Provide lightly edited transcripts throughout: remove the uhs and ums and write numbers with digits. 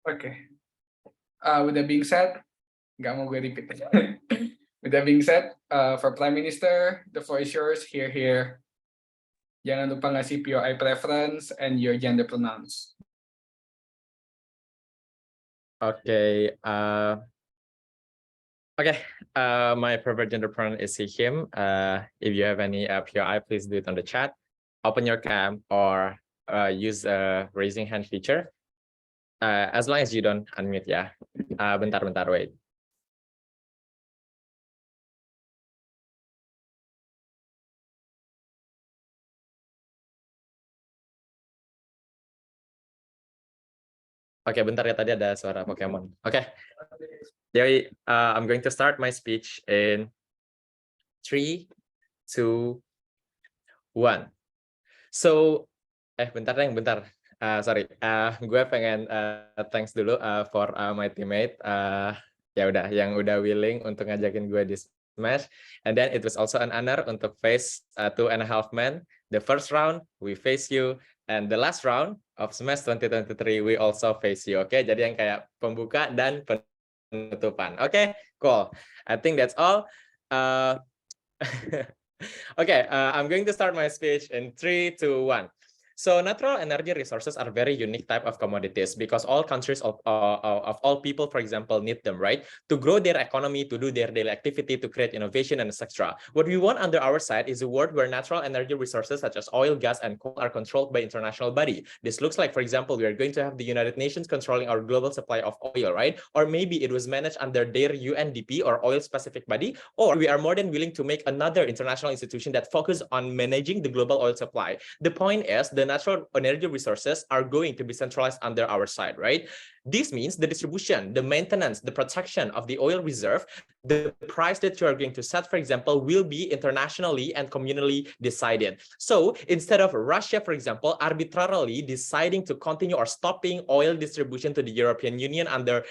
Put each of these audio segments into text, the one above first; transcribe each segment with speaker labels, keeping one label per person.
Speaker 1: Okay. With that being said, nggak mau gue repeat. With that being said, for Prime Minister, the floor is yours. Here. Jangan lupa ngasih POI preference and your gender pronouns.
Speaker 2: Okay. My preferred gender pronoun is he, him. If you have any POI, please do it on the chat. Open your cam or use a raising hand feature. As long as you don't unmute ya. Bentar, wait. Oke, bentar ya, tadi ada suara Pokemon. Oke. Jadi, I'm going to start my speech in 3, 2, 1. So, bentar. Sorry. Gue pengen thanks dulu for my teammate. Ya udah, yang udah willing untuk ngajakin gue di Smash. And then it was also an honor untuk face 2.5 men. The first round, we face you. And the last round of Smash 2023, we also face you. Oke, jadi yang kayak pembuka dan penutupan. Oke, cool. I think that's all. Okay, I'm going to start my speech in 3, 2, 1. So natural energy resources are very unique type of commodities because all countries of all people, for example, need them, right? To grow their economy, to do their daily activity, to create innovation and etc. What we want under our side is a world where natural energy resources such as oil, gas, and coal are controlled by international body. This looks like, for example, we are going to have the United Nations controlling our global supply of oil, right? Or maybe it was managed under their UNDP or oil-specific body, or we are more than willing to make another international institution that focus on managing the global oil supply. The point is, the natural energy resources are going to be centralized under our side, right? This means the distribution, the maintenance, the protection of the oil reserve, the price that you are going to set, for example, will be internationally and communally decided. So instead of Russia, for example, arbitrarily deciding to continue or stopping oil distribution to the European Union under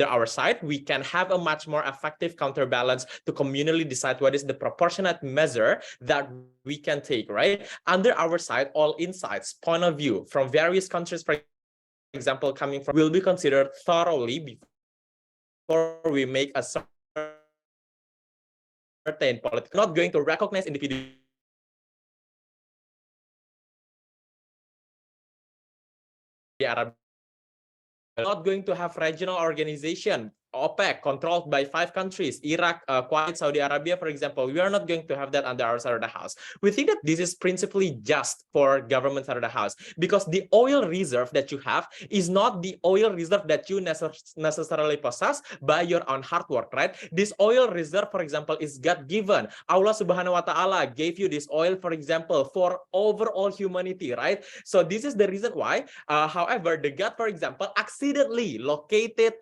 Speaker 2: our side, we can have a much more effective counterbalance to communally decide what is the proportionate measure that we can take, right? Under our side, all insights, point of view from various countries, for example, coming from, will be considered thoroughly before we make a certain political, not going to recognize individual Arab, not going to have regional organization, OPEC, controlled by 5 countries, Iraq, Kuwait, Saudi Arabia, for example. We are not going to have that under our side of the house. We think that this is principally just for government side of the house, because the oil reserve that you have is not the oil reserve that you necessarily possess by your own hard work, right? This oil reserve, for example, is God-given. Allah Subhanahu wa Ta'ala gave you this oil, for example, for overall humanity, right? So this is the reason why, however, the God, for example, accidentally located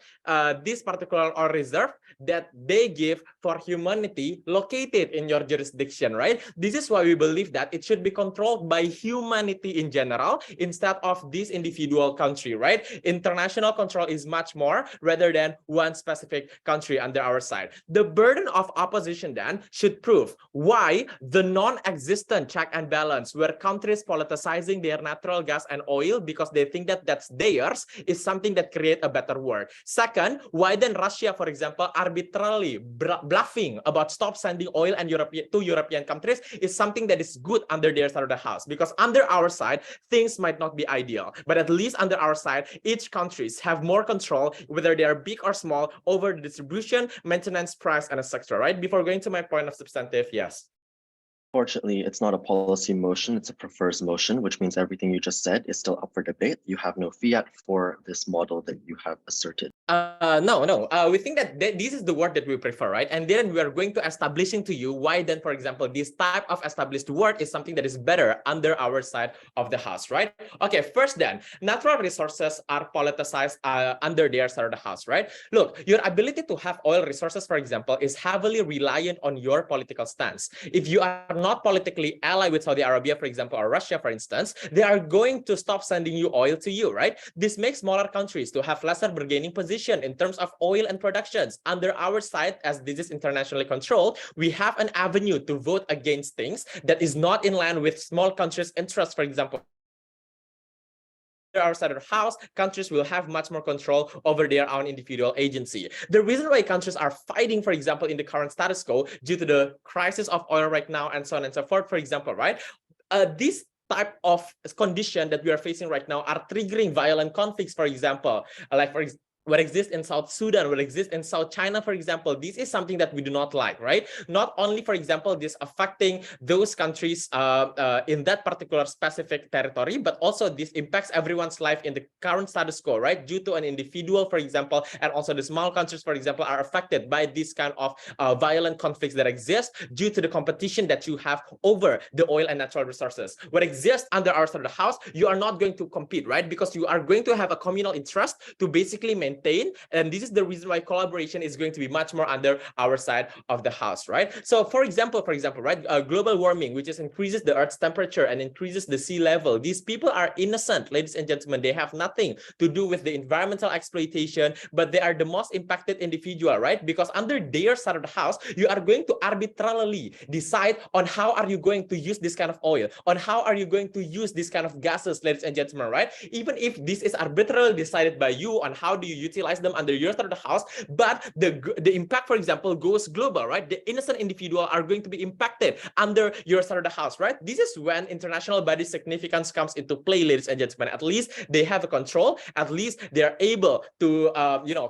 Speaker 2: this particular oil reserve that they give for humanity located in your jurisdiction, right? This is why we believe that it should be controlled by humanity in general instead of this individual country, right? International control is much more rather than one specific country under our side. The burden of opposition then should prove why the non-existent check and balance where countries politicizing their natural gas and oil because they think that that's theirs is something that create a better world. Second, why then Russia, for example, arbitrarily bluffing about stop sending oil and European countries is something that is good under their side of the house, because under our side, things might not be ideal, but at least under our side, each countries have more control, whether they are big or small, over the distribution, maintenance, price, and etc. Right? Before going to my point of substantive, yes.
Speaker 3: Fortunately, it's not a policy motion, it's a prefers motion, which means everything you just said is still up for debate. You have no fiat for this model that you have asserted.
Speaker 2: No. We think that this is the word that we prefer, right? And then we are going to establishing to you why then, for example, this type of established word is something that is better under our side of the house, right? Okay, first then, natural resources are politicized under their side of the house, right? Look, your ability to have oil resources, for example, is heavily reliant on your political stance. If you are not politically allied with Saudi Arabia, for example, or Russia, for instance, they are going to stop sending you oil to you, right? This makes smaller countries to have lesser bargaining position in terms of oil and productions. Under our side, as this is internationally controlled, we have an avenue to vote against things that is not in line with small countries' interests, for example, our side of the house, countries will have much more control over their own individual agency. The reason why countries are fighting, for example, in the current status quo due to the crisis of oil right now and so on and so forth, for example, right? This type of condition that we are facing right now are triggering violent conflicts, for example, like what exists in South Sudan, what exists in South China, for example. This is something that we do not like, right? Not only, for example, this affecting those countries in that particular specific territory, but also this impacts everyone's life in the current status quo, right? Due to an individual, for example, and also the small countries, for example, are affected by this kind of violent conflicts that exist due to the competition that you have over the oil and natural resources. What exists under our side of the house, you are not going to compete, right? Because you are going to have a communal interest to basically maintain, and this is the reason why collaboration is going to be much more under our side of the house, right? So for example, right, global warming, which is increases the Earth's temperature and increases the sea level. These people are innocent, ladies and gentlemen. They have nothing to do with the environmental exploitation, but they are the most impacted individual, right? Because under their side of the house, you are going to arbitrarily decide on how are you going to use this kind of oil, on how are you going to use this kind of gases, ladies and gentlemen, right? Even if this is arbitrarily decided by you on how do you utilize them under your side of the house, but the impact, for example, goes global, right? The innocent individual are going to be impacted under your side of the house, right? This is when international body significance comes into play, ladies and gentlemen. At least they have a control. At least they are able to,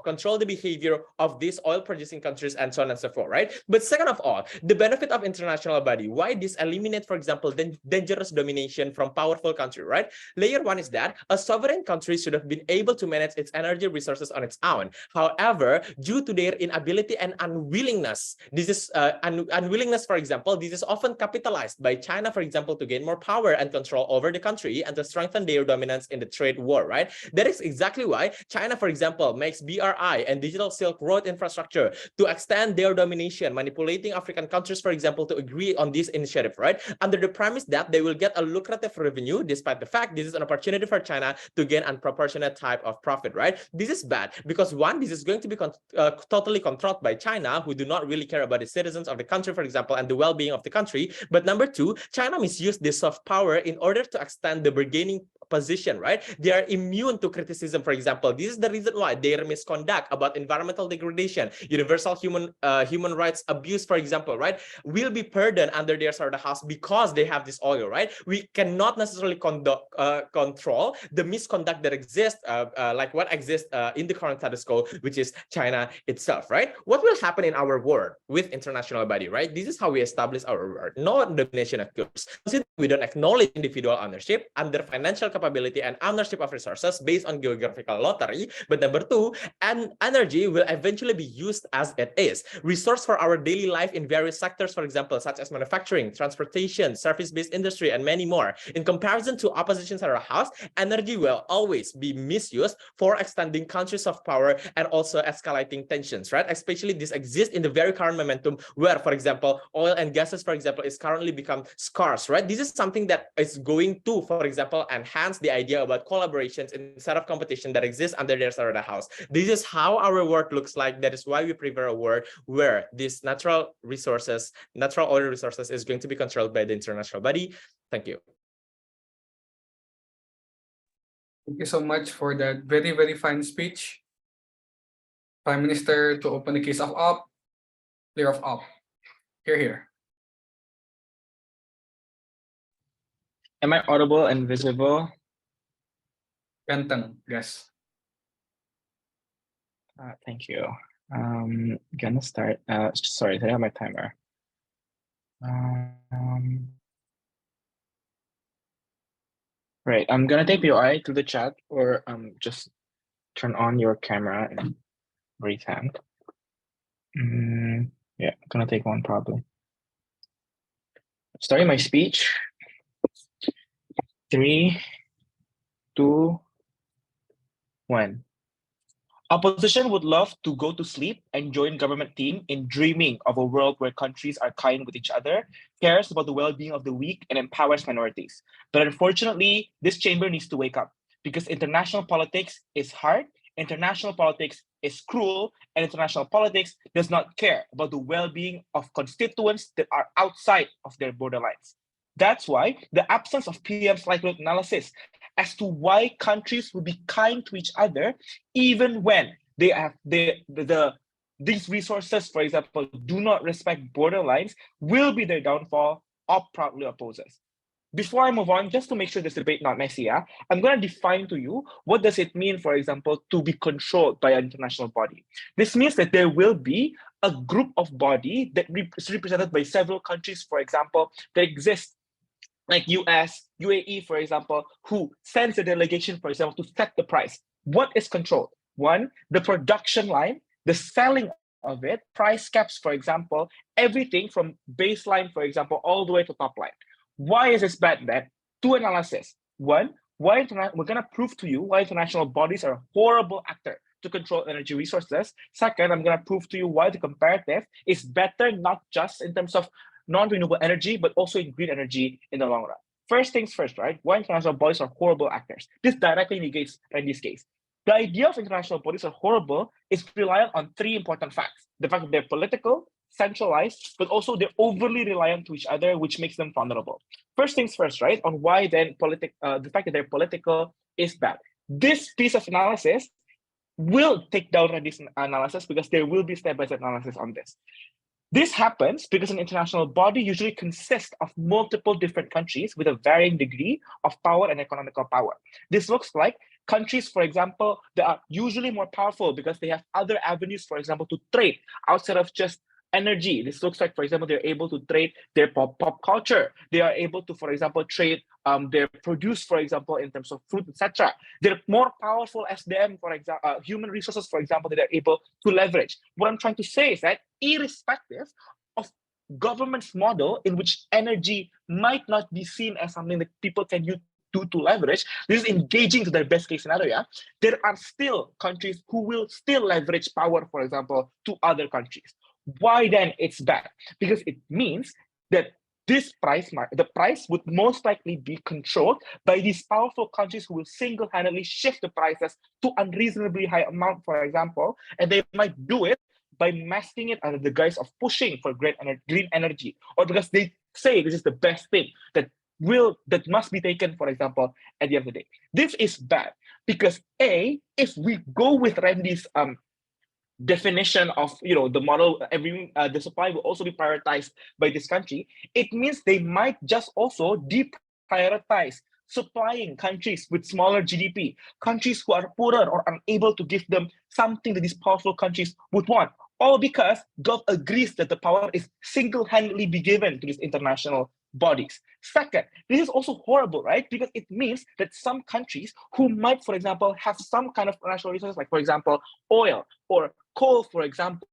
Speaker 2: control the behavior of these oil-producing countries and so on and so forth, right? But second of all, the benefit of international body. Why this eliminate, for example, dangerous domination from powerful country, right? Layer one is that a sovereign country should have been able to manage its energy resources on its own. However, due to their inability and unwillingness, this is unwillingness, for example, this is often capitalized by China, for example, to gain more power and control over the country and to strengthen their dominance in the trade war, right? That is exactly why China, for example, makes BRI and digital Silk Road infrastructure to extend their domination, manipulating African countries, for example, to agree on this initiative, right? Under the premise that they will get a lucrative revenue, despite the fact this is an opportunity for China to gain unproportionate type of profit, right? This is bad because one, this is going to be totally controlled by China, who do not really care about the citizens of the country, for example, and the well-being of the country. But number two, China misused this soft power in order to extend the bargaining position, right? They are immune to criticism, for example. This is the reason why their misconduct about environmental degradation, universal human rights abuse, for example, right, will be pardoned under their side of the house because they have this oil, right? We cannot necessarily control the misconduct that exists, like what exists in the current status quo, which is China itself, right? What will happen in our world with international body, right? This is how we establish our world. No domination occurs. We don't acknowledge individual ownership under financial capability and ownership of resources based on geographical lottery. But number two, and energy will eventually be used as it is. Resource for our daily life in various sectors, for example, such as manufacturing, transportation, service-based industry, and many more. In comparison to opposition side of the house, energy will always be misused for extending countries of power and also escalating tensions, right? Especially this exists in the very current momentum where, for example, oil and gases, for example, is currently become scarce, right? This is something that is going to, for example, enhance the idea about collaborations instead of competition that exists under their side of the house. This is how our world looks like. That is why we prefer a world where these natural oil resources is going to be controlled by the international body. Thank you.
Speaker 1: Thank you so much for that very, very fine speech, Prime Minister, to open the case of op, clear of op. Hear, hear.
Speaker 4: Am I audible and visible?
Speaker 1: Ganteng, yes.
Speaker 4: Thank you. Gonna start. Sorry, I have my timer. Right, I'm gonna take POI to the chat, or just turn on your camera and raise hand. Yeah, I'm gonna take one probably. Starting my speech. 3, 2, 1. Opposition would love to go to sleep and join government team in dreaming of a world where countries are kind with each other, cares about the well-being of the weak, and empowers minorities. But unfortunately, this chamber needs to wake up because international politics is hard, international politics is cruel, and international politics does not care about the well-being of constituents that are outside of their borderlines. That's why the absence of PM's likelihood analysis as to why countries will be kind to each other, even when they have these resources, for example, do not respect border lines, will be their downfall or proudly opposes. Before I move on, just to make sure this debate not messy, I'm going to define to you what does it mean, for example, to be controlled by an international body. This means that there will be a group of body that is represented by several countries, for example, that exist, like US, UAE, for example, who sends a delegation, for example, to set the price. What is controlled? One, the production line, the selling of it, price caps, for example, everything from baseline, for example, all the way to top line. Why is this bad then? Two analysis. One, we're going to prove to you why international bodies are a horrible actor to control energy resources. Second, I'm going to prove to you why the comparative is better, not just in terms of non-renewable energy, but also in green energy in the long run. First things first, right? Why international bodies are horrible actors. This directly negates Rendy's case. The idea of international bodies are horrible is reliant on three important facts. The fact that they're political, centralized, but also they're overly reliant to each other, which makes them vulnerable. First things first, right? On why then the fact that they're political is bad. This piece of analysis will take down Rendy's analysis because there will be step-by-step analysis on this. This happens because an international body usually consists of multiple different countries with a varying degree of power and economical power. This looks like countries, for example, that are usually more powerful because they have other avenues, for example, to trade outside of just energy. This looks like, for example, they're able to trade their pop culture. They are able to, for example, trade their produce, for example, in terms of fruit, etc. They're more powerful SDM, for example, human resources, for example, that they're able to leverage. What I'm trying to say is that irrespective of government's model in which energy might not be seen as something that people can use to leverage, this is engaging to their best case scenario, there are still countries who will still leverage power, for example, to other countries. Why then it's bad? Because it means that this the price would most likely be controlled by these powerful countries who will single-handedly shift the prices to unreasonably high amount, for example, and they might do it by masking it under the guise of pushing for green energy, or because they say this is the best thing that must be taken, for example, at the end of the day. This is bad because if we go with Rendy's definition of the model, the supply will also be prioritized by this country, it means they might just also deprioritize supplying countries with smaller GDP, countries who are poorer or unable to give them something that these powerful countries would want, all because Gulf agrees that the power is single-handedly be given to these international bodies. Second, this is also horrible, right? Because it means that some countries who might, for example, have some kind of natural resources, like, for example, oil or coal, for example,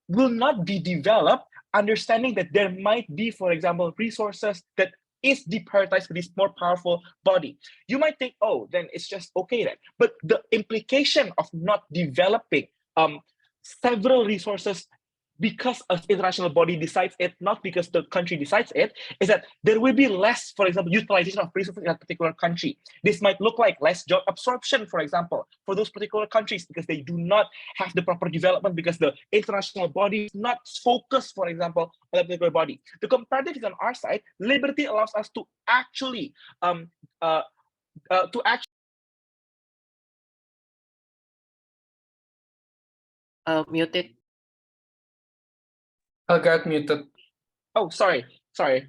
Speaker 4: will not be developed, understanding that there might be, for example, resources that is deprioritized for this more powerful body. You might think, oh, then it's just okay then. But the implication of not developing several resources because an international body decides it, not because the country decides it, is that there will be less, for example, utilization of resources in a particular country. This might look like less job absorption, for example, for those particular countries because they do not have the proper development because the international body is not focused, for example, on a particular body. The comparative is on our side. Liberty allows us to actually
Speaker 5: Muted.
Speaker 1: Elgard muted.
Speaker 4: Oh, sorry.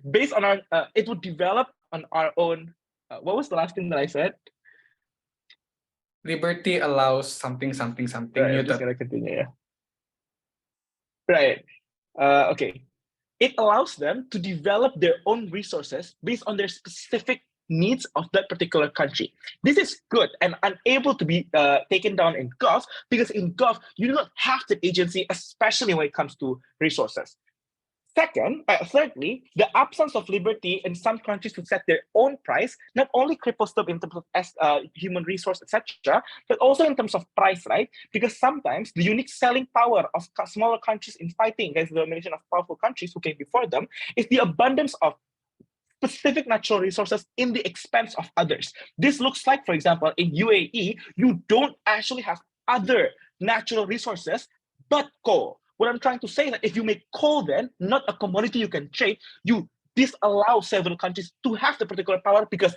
Speaker 4: Based on our, it would develop on our own. What was the last thing that I said?
Speaker 1: Liberty allows something.
Speaker 4: Right, I'm just
Speaker 1: Muted.
Speaker 4: gonna continue. Yeah. Right. Okay. It allows them to develop their own resources based on their specific needs of that particular country. This is good and unable to be taken down in Gulf because in Gulf you do not have the agency, especially when it comes to resources. Thirdly, the absence of liberty in some countries to set their own price not only cripples them in terms of human resource, etc., but also in terms of price, right? Because sometimes the unique selling power of smaller countries in fighting against the domination of powerful countries who came before them is the abundance of specific natural resources in the expense of others. This looks like, for example, in UAE, you don't actually have other natural resources but coal. What I'm trying to say is that if you make coal then not a commodity you can trade, you disallow several countries to have the particular power because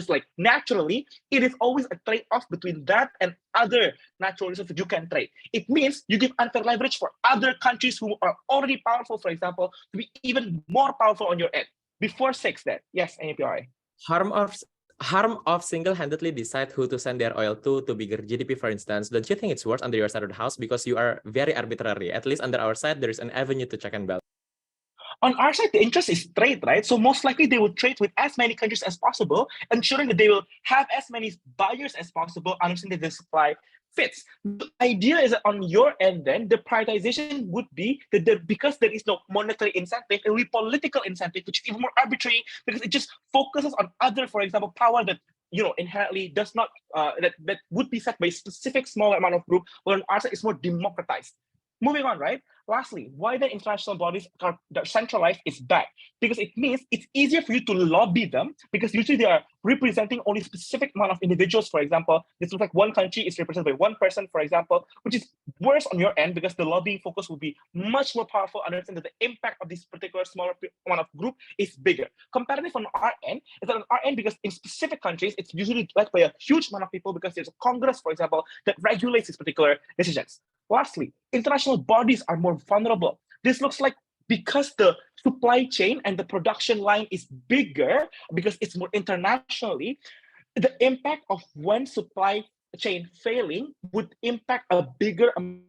Speaker 4: like naturally it is always a trade-off between that and other natural resources that you can trade. It means you give unfair leverage for other countries who are already powerful, for example, to be even more powerful on your end. Before 6 then. Yes, NAPRI.
Speaker 2: Harm of single-handedly decide who to send their oil to bigger GDP, for instance. Don't you think it's worse under your side of the house because you are very arbitrary? At least under our side, there is an avenue to check and balance.
Speaker 4: On our side, the interest is trade, right? So most likely they will trade with as many countries as possible, ensuring that they will have as many buyers as possible, understanding that the supply fits. The idea is that on your end, then the prioritization would be that because there is no monetary incentive, it will be political incentive, which is even more arbitrary because it just focuses on other, for example, power that inherently does not that would be set by a specific smaller amount of group, while on our side is more democratized. Moving on, right? Lastly, why the international bodies are centralized is bad because it means it's easier for you to lobby them because usually they are representing only a specific amount of individuals. For example, this looks like one country is represented by one person, for example, which is worse on your end because the lobbying focus will be much more powerful. Understand that the impact of this particular smaller amount of group is bigger. Comparative on our end is that on our end because in specific countries it's usually led by a huge amount of people because there's a Congress, for example, that regulates these particular decisions. Lastly, international bodies are more vulnerable. This looks like because the supply chain and the production line is bigger, because it's more internationally, the impact of one supply chain failing would impact a bigger amount.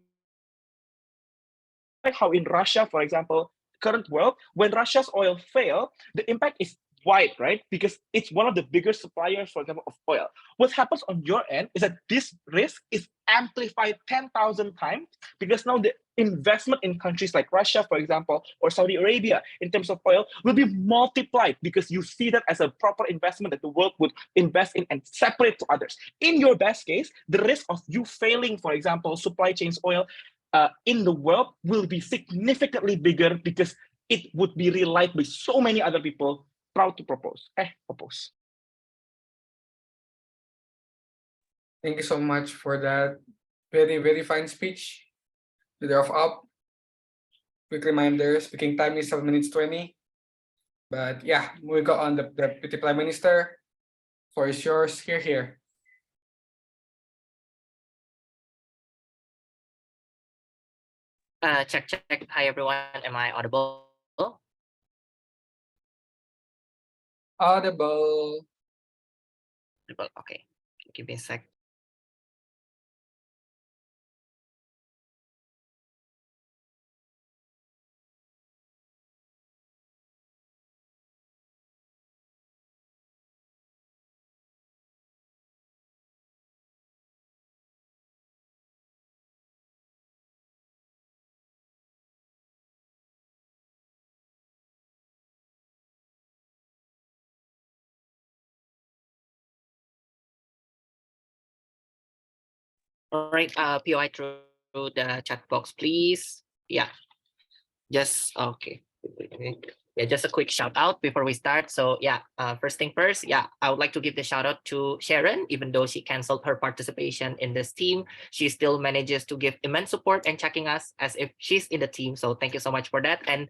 Speaker 4: Like how in Russia, for example, current world, when Russia's oil fail, the impact is wide, right? Because it's one of the biggest suppliers, for example, of oil. What happens on your end is that this risk is amplified 10,000 times because now the investment in countries like Russia, for example, or Saudi Arabia in terms of oil will be multiplied because you see that as a proper investment that the world would invest in and separate to others. In your best case, the risk of you failing, for example, supply chains oil in the world will be significantly bigger because it would be relied by so many other people proud to propose. Propose.
Speaker 1: Thank you so much for that very, very fine speech. Leader of Up. Quick reminder, speaking time is 7 minutes 20. But yeah, we go on the Deputy Prime Minister. Floor is yours. Here.
Speaker 5: Check. Hi everyone. Am I audible?
Speaker 1: Audible.
Speaker 5: Okay. Give me a sec. All right, POI through the chat box, please. Yeah, just okay. Yeah, just a quick shout out before we start. So yeah, first thing first, yeah, I would like to give the shout out to Sharon. Even though she canceled her participation in this team, she still manages to give immense support and checking us as if she's in the team. So thank you so much for that. And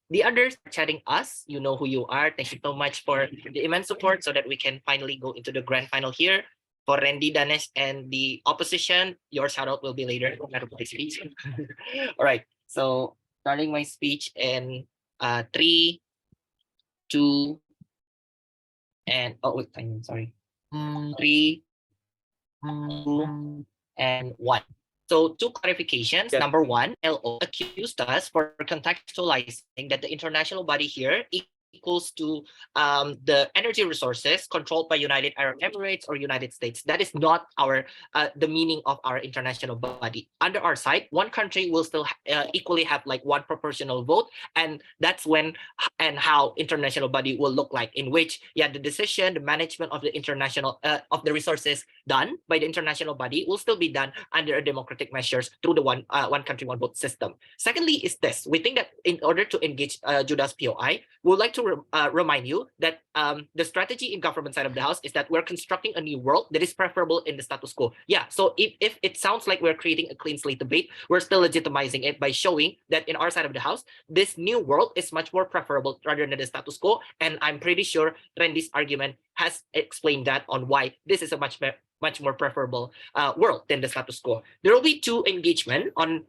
Speaker 5: the others chatting us, you know who you are. Thank you so much for the immense support so that we can finally go into the grand final here. For Rendy, Dhanesh, and the opposition, your shout out will be later. Speech. All right, so starting my speech in 3, 2, and oh wait, I'm sorry. 3, 2, and 1. So 2 clarifications.
Speaker 2: Yes.
Speaker 5: Number 1, LO accused us for contextualizing that the international body here equals to the energy resources controlled by United Arab Emirates or United States. That is not our the meaning of our international body. Under our side, one country will still equally have like one proportional vote, and that's when and how international body will look like, in which the decision, the management of the international of the resources done by the international body will still be done under a democratic measures through the one country, one vote system. Secondly is this: we think that in order to engage Judah's POI, we would like to to remind you that the strategy in government side of the house is that we're constructing a new world that is preferable in the status quo. Yeah, so if it sounds like we're creating a clean slate debate, we're still legitimizing it by showing that in our side of the house, this new world is much more preferable rather than the status quo. And I'm pretty sure Rendy's argument has explained that on why this is a much more preferable world than the status quo. There will be two engagement on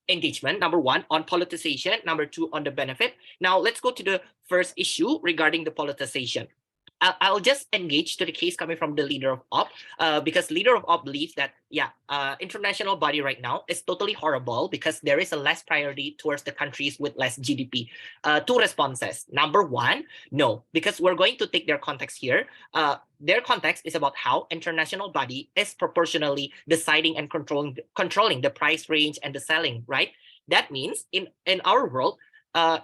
Speaker 5: engagement. Number one, on politicization. Number two, on the benefit. Now let's go to the first issue regarding the politicization. I'll just engage to the case coming from the leader of OP, because leader of OP believes that, yeah, international body right now is totally horrible because there is a less priority towards the countries with less GDP. Two responses. Number one, no, because we're going to take their context here. Their context is about how international body is proportionally deciding and controlling the price range and the selling, right? That means in our world,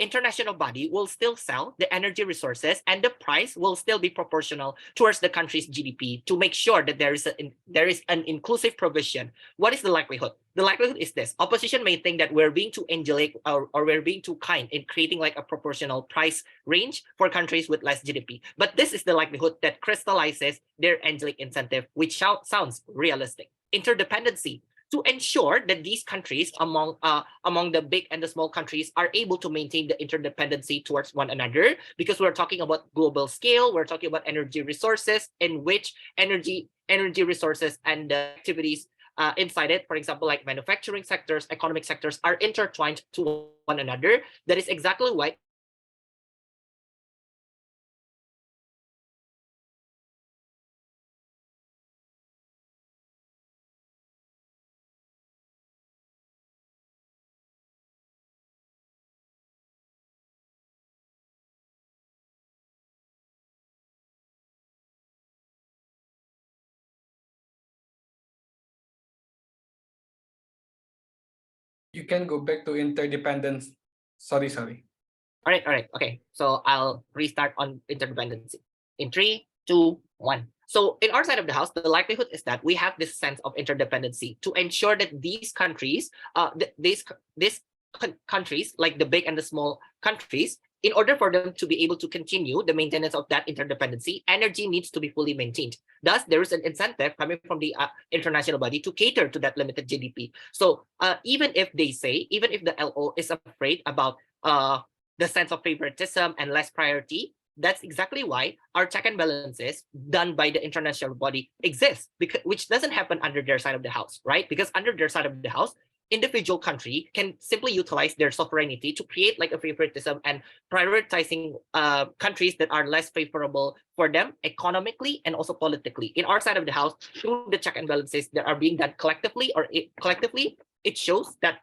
Speaker 5: international body will still sell the energy resources and the price will still be proportional towards the country's GDP to make sure that there is an inclusive provision. What is the likelihood? The likelihood is this. Opposition may think that we're being too angelic or we're being too kind in creating like a proportional price range for countries with less GDP. But this is the likelihood that crystallizes their angelic incentive, which sounds realistic. Interdependency. To ensure that these countries among the big and the small countries are able to maintain the interdependency towards one another, because we're talking about global scale, we're talking about energy resources in which energy resources and activities inside it, for example, like manufacturing sectors, economic sectors, are intertwined to one another. That is exactly why
Speaker 1: You can go back to interdependence. Sorry.
Speaker 5: All right. Okay. So I'll restart on interdependency in 3, 2, 1. So in our side of the house, the likelihood is that we have this sense of interdependency to ensure that these countries, countries like the big and the small countries, in order for them to be able to continue the maintenance of that interdependency, energy needs to be fully maintained. Thus, there is an incentive coming from the international body to cater to that limited GDP. So even if the LO is afraid about the sense of favoritism and less priority, that's exactly why our check and balances done by the international body exists, which doesn't happen under their side of the house, right? Because under their side of the house, individual country can simply utilize their sovereignty to create like a favoritism and prioritizing countries that are less favorable for them economically and also politically. In our side of the house, through the check and balances that are being done collectively, it shows that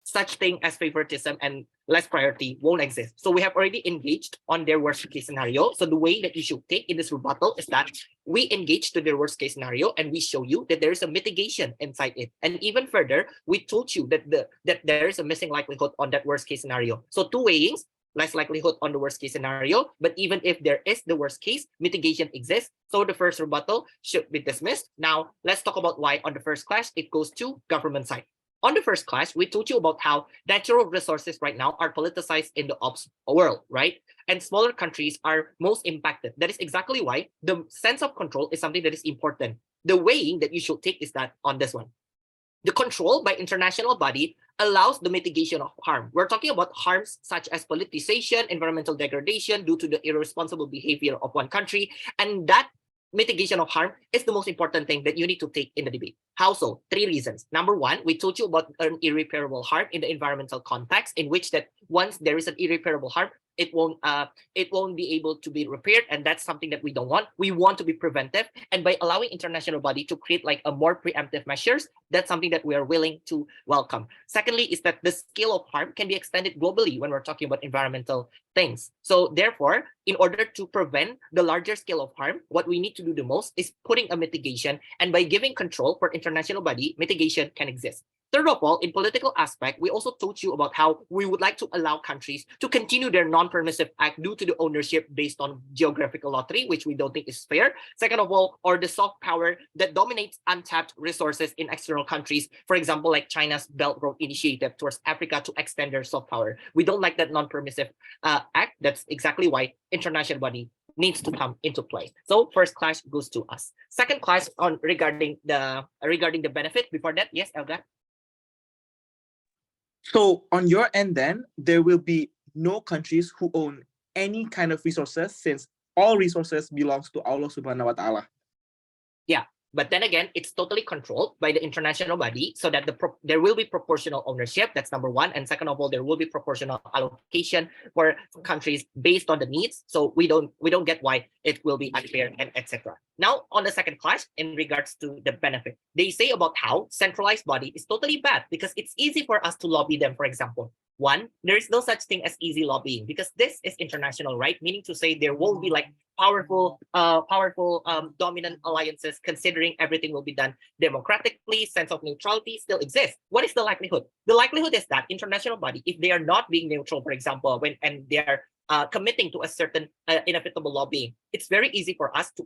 Speaker 5: such thing as favoritism and less priority won't exist. So we have already engaged on their worst case scenario. So the way that you should take in this rebuttal is that we engage to their worst case scenario and we show you that there is a mitigation inside it. And even further, we told you that there is a missing likelihood on that worst case scenario. So two weighings, less likelihood on the worst case scenario, but even if there is the worst case, mitigation exists. So the first rebuttal should be dismissed. Now let's talk about why on the first clash it goes to government side. On the first class, we told you about how natural resources right now are politicized in the ops world, right? And smaller countries are most impacted. That is exactly why the sense of control is something that is important. The weighing that you should take is that on this one. The control by international body allows the mitigation of harm. We're talking about harms such as politicization, environmental degradation due to the irresponsible behavior of one country, and that mitigation of harm is the most important thing that you need to take in the debate. How so? 3 reasons. Number one, we told you about an irreparable harm in the environmental context, in which that once there is an irreparable harm, it won't be able to be repaired, and that's something that we don't want. We want to be preventive, and by allowing international body to create like a more preemptive measures, that's something that we are willing to welcome. Secondly, is that the scale of harm can be extended globally when we're talking about environmental things. So therefore, in order to prevent the larger scale of harm, what we need to do the most is putting a mitigation, and by giving control for international body, mitigation can exist. Third of all, in political aspect, we also told you about how we would like to allow countries to continue their non-permissive act due to the ownership based on geographical lottery, which we don't think is fair. Second of all, or the soft power that dominates untapped resources in external countries. For example, like China's Belt Road Initiative towards Africa to extend their soft power. We don't like that non-permissive act. That's exactly why international body needs to come into play. So first clash goes to us. Second clash on regarding the benefit. Before that, yes, Elgard.
Speaker 4: So on your end, then there will be no countries who own any kind of resources, since all resources belongs to Allah Subhanahu wa Taala.
Speaker 5: Yeah, but then again, it's totally controlled by the international body, so that there will be proportional ownership. That's number one, and second of all, there will be proportional allocation for countries based on the needs. So we don't get why it will be unfair and etc. Now on the second clash, in regards to the benefit, they say about how centralized body is totally bad because it's easy for us to lobby them. For example, one, there is no such thing as easy lobbying because this is international, right? Meaning to say there won't be like powerful dominant alliances, considering everything will be done democratically. Sense of neutrality still exists. What is the likelihood? The likelihood is that international body, if they are not being neutral, for example, and they are committing to a certain inevitable lobbying, it's very easy for us to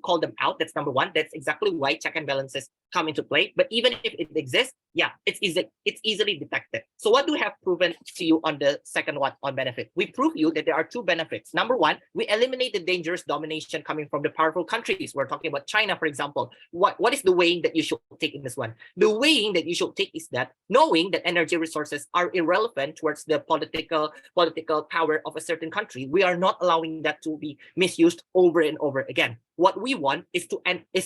Speaker 5: call them out. That's number one. That's exactly why check and balances come into play. But even if it exists, yeah, it's easily detected. So what do we have proven to you on the second one on benefit? We prove you that there are two benefits. Number one, we eliminate the dangerous domination coming from the powerful countries. We're talking about China, for example. What is the weighing that you should take in this one? The weighing that you should take is that knowing that energy resources are irrelevant towards the political power of a certain country, we are not allowing that to be misused over and over again. What we want is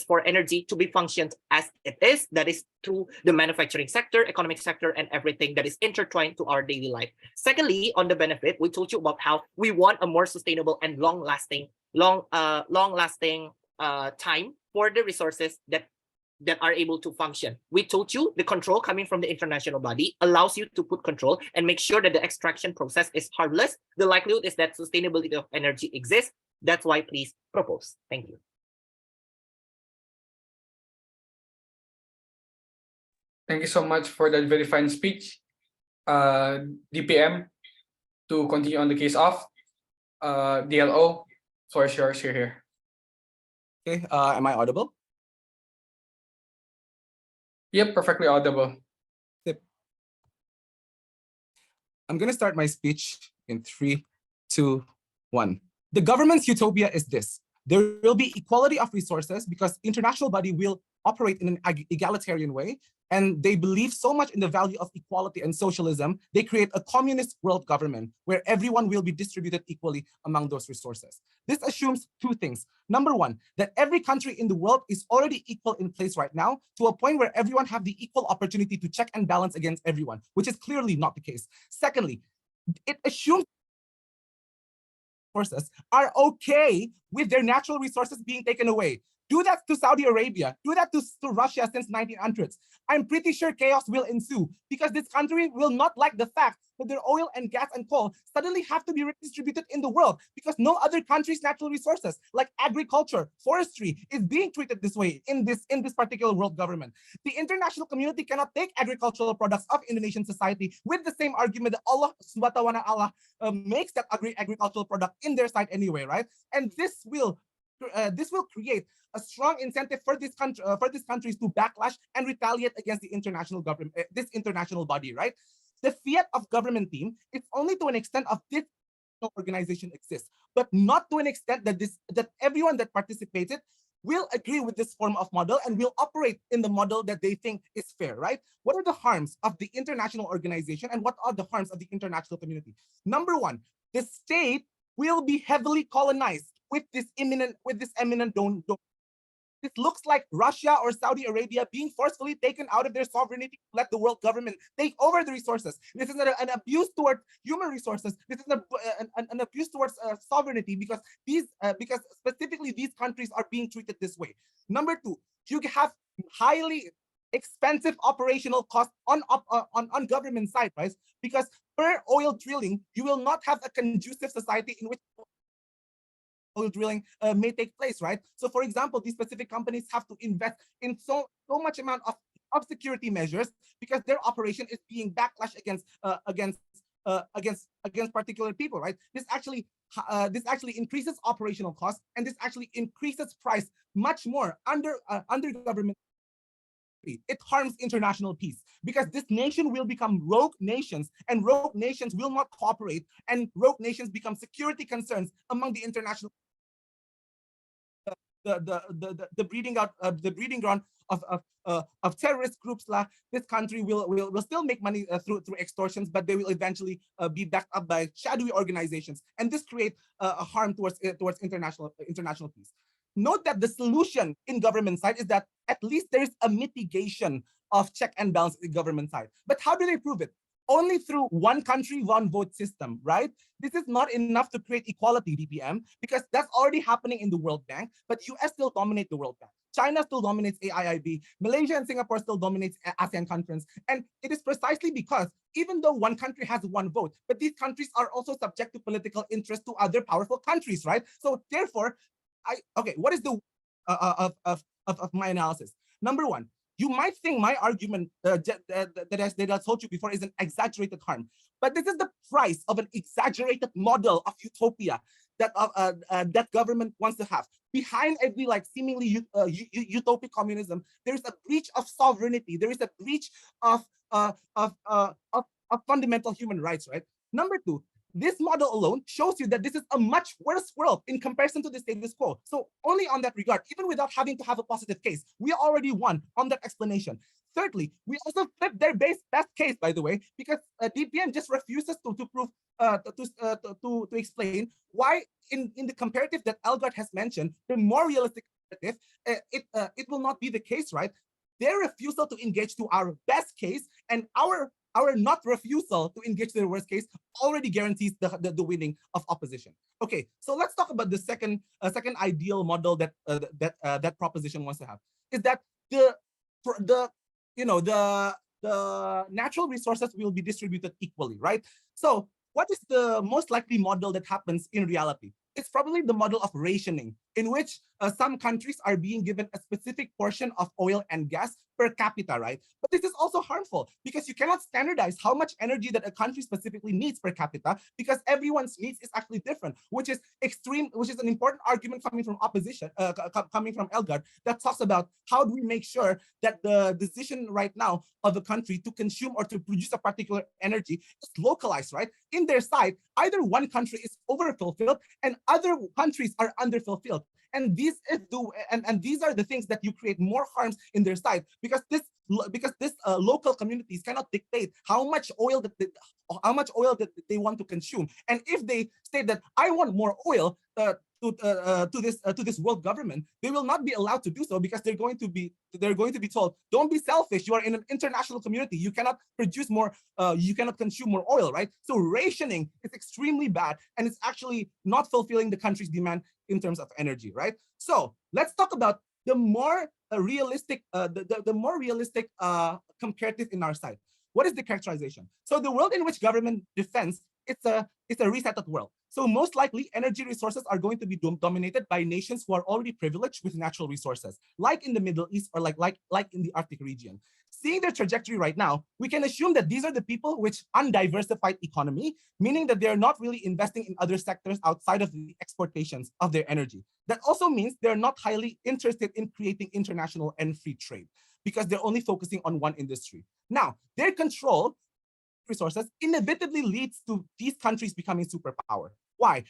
Speaker 5: for energy to be functioned as it is, that is through the manufacturing sector, economic sector, and everything that is intertwined to our daily life. Secondly, on the benefit, we told you about how we want a more sustainable and long-lasting time for the resources that are able to function. We told you the control coming from the international body allows you to put control and make sure that the extraction process is harmless. The likelihood is that sustainability of energy exists. That's why please propose. Thank you.
Speaker 1: Thank you so much for that very fine speech. DPM, to continue on the case of DLO, floor is yours, here.
Speaker 6: Okay, am I audible?
Speaker 1: Yep, perfectly audible.
Speaker 6: I'm going to start my speech in 3, 2, 1. The government's utopia is this. There will be equality of resources because international body will operate in an egalitarian way, and they believe so much in the value of equality and socialism, they create a communist world government where everyone will be distributed equally among those resources. This assumes two things. Number one, that every country in the world is already equal in place right now to a point where everyone have the equal opportunity to check and balance against everyone, which is clearly not the case. Secondly, it assumes resources are okay with their natural resources being taken away. Do that to Saudi Arabia. Do that to Russia since 1900s. I'm pretty sure chaos will ensue because this country will not like the fact that their oil and gas and coal suddenly have to be redistributed in the world because no other country's natural resources like agriculture, forestry is being treated this way in this particular world government. The international community cannot take agricultural products of Indonesian society with the same argument that Allah subhanahu wa ta'ala makes that agricultural product in their side anyway, right? And this will create a strong incentive for these countries to backlash and retaliate against the international government, this international body, right? The fiat of government team is only to an extent of this organization exists, but not to an extent that everyone that participated will agree with this form of model and will operate in the model that they think is fair, right? What are the harms of the international organization and what are the harms of the international community? Number one, the state will be heavily colonized with this eminent donor. This looks like Russia or Saudi Arabia being forcefully taken out of their sovereignty to let the world government take over the resources. This is an abuse towards human resources. This is an abuse towards sovereignty because specifically these countries are being treated this way. Number two, you have highly expensive operational costs on government side, right? Because per oil drilling, you will not have a conducive society in which oil drilling may take place, right? So for example, these specific companies have to invest in so much amount of of security measures because their operation is being backlash against particular people, right? This actually increases operational costs, and this actually increases price much more under government. It harms international peace because this nation will become rogue nations, and rogue nations will not cooperate, and rogue nations become security concerns among the international. The breeding ground of terrorist groups. This country will still make money through extortions, but they will eventually be backed up by shadowy organizations, and this creates a harm towards international peace. Note that the solution in government side is that at least there is a mitigation of check and balance in government side. But how do they prove it? Only through one country, one vote system, right? This is not enough to create equality, DPM, because that's already happening in the World Bank, but US still dominate the World Bank. China still dominates AIIB. Malaysia and Singapore still dominates ASEAN conference. And it is precisely because even though one country has one vote, but these countries are also subject to political interest to other powerful countries, right? So therefore, what is the of my analysis? Number one, you might think my argument that I told you before is an exaggerated harm, but this is the price of an exaggerated model of utopia that government wants to have. Behind every seemingly utopic communism, there is a breach of sovereignty. There is a breach of fundamental human rights, right? Number two, this model alone shows you that this is a much worse world in comparison to the status quo. So only on that regard, even without having to have a positive case, we already won on that explanation. Thirdly, we also flipped their best case, by the way, because DPM just refuses to prove to explain why in the comparative that Elgard has mentioned, the more realistic comparative, it will not be the case, right? Their refusal to engage to our best case and our not refusal to engage to the worst case already guarantees the winning of opposition. Okay, so let's talk about the second ideal model that that proposition wants to have. Is that the natural resources will be distributed equally, right? So what is the most likely model that happens in reality? It's probably the model of rationing, in which some countries are being given a specific portion of oil and gas per capita, right? But this is also harmful because you cannot standardize how much energy that a country specifically needs per capita because everyone's needs is actually different, which is an important argument coming from opposition, coming from Elgard, that talks about how do we make sure that the decision right now of a country to consume or to produce a particular energy is localized, right? In their side, either one country is overfulfilled and other countries are underfulfilled. And these are the things that you create more harms in their side because this local communities cannot dictate how much oil that they want to consume. And if they state that I want more oil to this world government, they will not be allowed to do so because they're going to be told, don't be selfish. You are in an international community. You cannot produce more. You cannot consume more oil, right? So rationing is extremely bad, and it's actually not fulfilling the country's demand in terms of energy, right? So let's talk about the more realistic comparative in our side. What is the characterization? So the world in which government defends, it's a resettled world. So most likely energy resources are going to be dominated by nations who are already privileged with natural resources, like in the Middle East or like in the Arctic region. Seeing their trajectory right now, we can assume that these are the people with undiversified economy, meaning that they're not really investing in other sectors outside of the exportations of their energy. That also means they're not highly interested in creating international and free trade because they're only focusing on one industry. Now, their control resources inevitably leads to these countries becoming superpower. Why?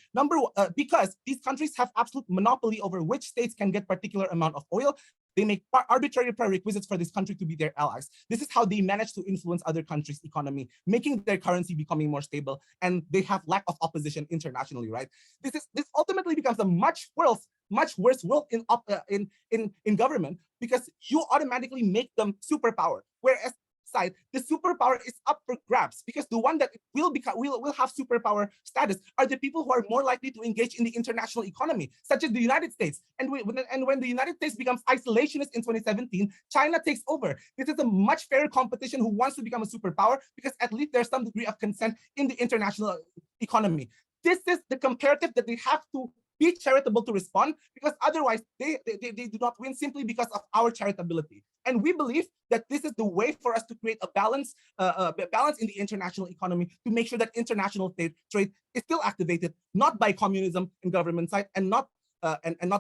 Speaker 6: Because these countries have absolute monopoly over which states can get particular amount of oil. They make arbitrary prerequisites for this country to be their allies. This is how they manage to influence other countries' economy, making their currency becoming more stable, and they have lack of opposition internationally, right? This ultimately becomes a much worse world in government because you automatically make them superpower, whereas side, the superpower is up for grabs because the one that will have superpower status are the people who are more likely to engage in the international economy, such as the United States. And when the United States becomes isolationist in 2017, China takes over. This is a much fairer competition who wants to become a superpower because at least there's some degree of consent in the international economy. This is the comparative that they have to be charitable to respond because otherwise they do not win simply because of our charitability. And we believe that this is the way for us to create a balance in the international economy to make sure that international trade is still activated, not by communism and government side, and not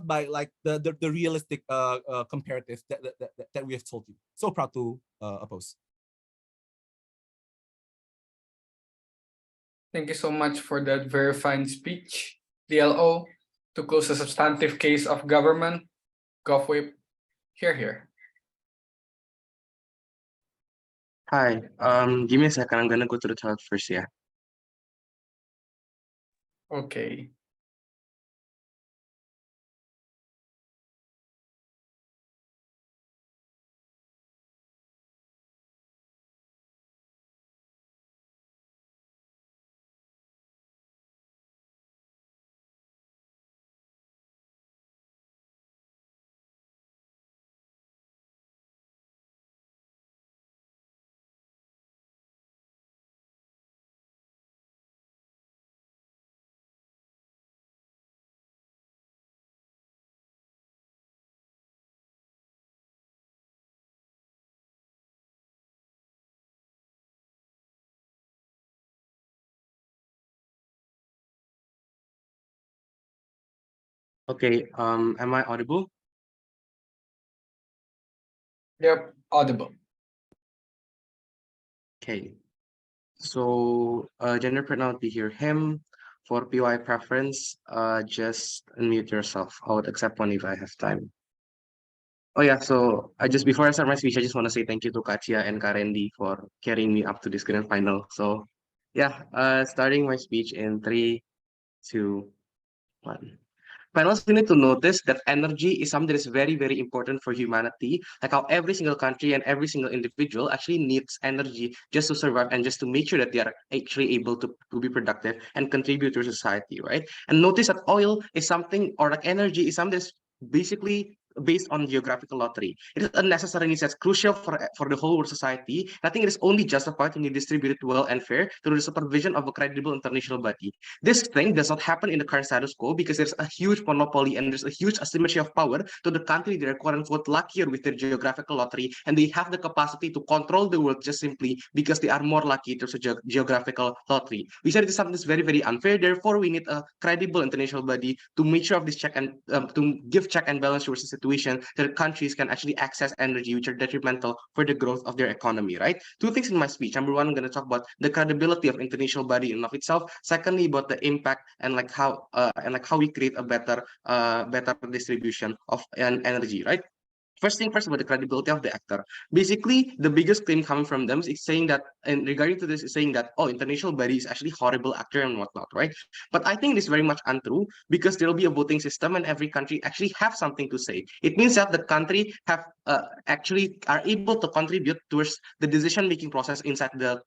Speaker 6: by like the realistic comparatives that we have told you. So proud to oppose.
Speaker 1: Thank you so much for that very fine speech. DLO, to close a substantive case of government, GovWhip, here.
Speaker 7: Hi, give me a second. I'm gonna go to the toilet first, yeah.
Speaker 1: Okay.
Speaker 7: Okay, am I audible?
Speaker 1: Yep, audible.
Speaker 7: Okay. So gender pronoun here, him. For POI preference, just unmute yourself. I would accept one if I have time. Oh yeah, so before I start my speech, I just want to say thank you to Tjia and Rendy for carrying me up to this grand final. So yeah, starting my speech in 3, 2, 1. Panelists, we need to notice that energy is something that is very, very important for humanity. Like how every single country and every single individual actually needs energy just to survive and just to make sure that they are actually able to be productive and contribute to society, right? And notice that oil is something, or like energy is something that's basically based on geographical lottery. It is unnecessary and it's crucial for the whole world society. I think it is only justified when you distribute it well and fair through the supervision of a credible international body. This thing does not happen in the current status quo because there's a huge monopoly and there's a huge asymmetry of power to the country that are quote unquote luckier with their geographical lottery, and they have the capacity to control the world just simply because they are more lucky in terms of geographical lottery. We said it is something that's very, very unfair. Therefore, we need a credible international body to make sure of this check and to give check and balance towards the situation that countries can actually access energy which are detrimental for the growth of their economy, right? 2 things in my speech. Number 1, I'm going to talk about the credibility of international body in and of itself. Secondly, about the impact and like how we create a better distribution of energy, right? First thing first, about the credibility of the actor. Basically, the biggest claim coming from them is saying that, and regarding to this, is saying that, oh, international body is actually horrible actor and whatnot, right? But I think it is very much untrue because there will be a voting system and every country actually have something to say. It means that the country have actually are able to contribute towards the decision-making process inside the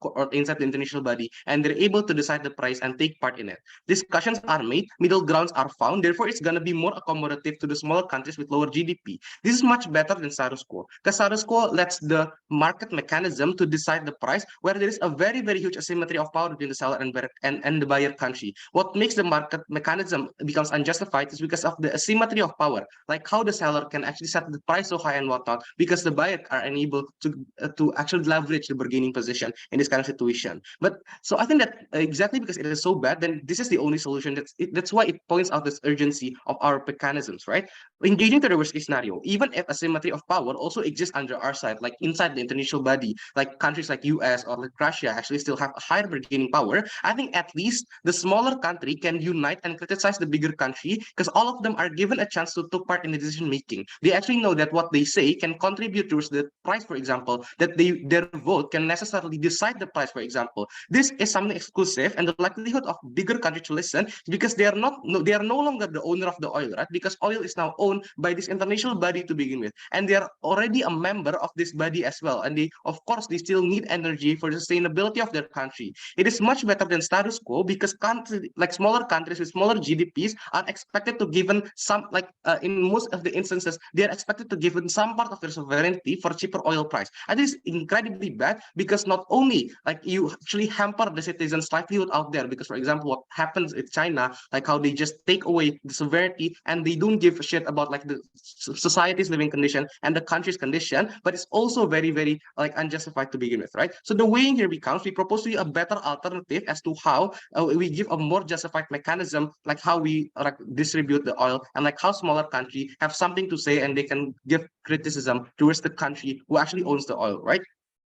Speaker 7: international body, and they're able to decide the price and take part in it. Discussions are made, middle grounds are found. Therefore, it's going to be more accommodative to the smaller countries with lower GDP. This is much better than status quo, because status quo lets the market mechanism to decide the price, where there is a very, very huge asymmetry of power between the seller and the buyer country. What makes the market mechanism becomes unjustified is because of the asymmetry of power, like how the seller can actually set the price so high and whatnot, because the buyer are unable to actually leverage the bargaining position in this kind of situation. But so I think that exactly because it is so bad, then this is the only solution. That's why it points out this urgency of our mechanisms, right? Engaging to the worst case scenario, even if asymmetry of power also exists under our side, like inside the international body, like countries like US or like Russia actually still have a higher bargaining power, I think at least the smaller country can unite and criticize the bigger country, because all of them are given a chance to take part in the decision making. They actually know that what they say can contribute towards the price, for example, that their vote can necessarily decide the price, for example. This is something exclusive, and the likelihood of bigger countries to listen because they are no longer the owner of the oil, right? Because oil is now owned by this international body to begin with, and they are already a member of this body as well. And they, of course, they still need energy for the sustainability of their country. It is much better than status quo because countries like smaller countries with smaller GDPs are expected to given some, like in most of the instances, they are expected to given some part part of their sovereignty for cheaper oil price. I think it's incredibly bad because not only like you actually hamper the citizens' livelihood out there, because for example, what happens in China, like how they just take away the sovereignty and they don't give a shit about like the society's living condition and the country's condition, but it's also very, very like unjustified to begin with, right? So the weighing here becomes we propose to you a better alternative as to how we give a more justified mechanism, like how we like distribute the oil and like how smaller country have something to say and they can give criticism towards the country who actually owns the oil, right?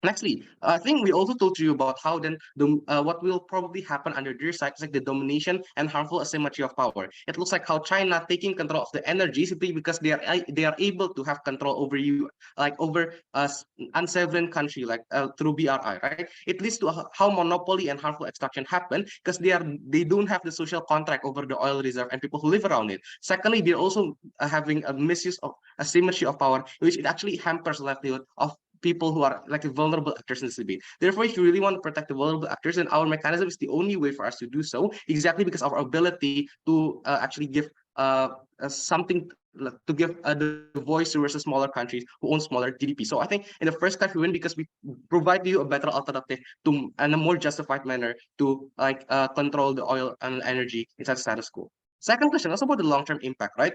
Speaker 7: Nextly, I think we also told you about how then what will probably happen under their side is like the domination and harmful asymmetry of power. It looks like how China taking control of the energy simply because they are able to have control over you, like over a unsovereign country, like through BRI, right? It leads to how monopoly and harmful extraction happen because they don't have the social contract over the oil reserve and people who live around it. Secondly, they're also having a misuse of asymmetry of power, which it actually hampers livelihood of people who are like vulnerable actors in this debate. Therefore, if you really want to protect the vulnerable actors, then our mechanism is the only way for us to do so, exactly because of our ability to actually give something to give the voice towards the smaller countries who own smaller GDP. So I think in the first step we win because we provide you a better alternative to and a more justified manner to like control the oil and energy inside the status quo. Second question, also about the long-term impact, right?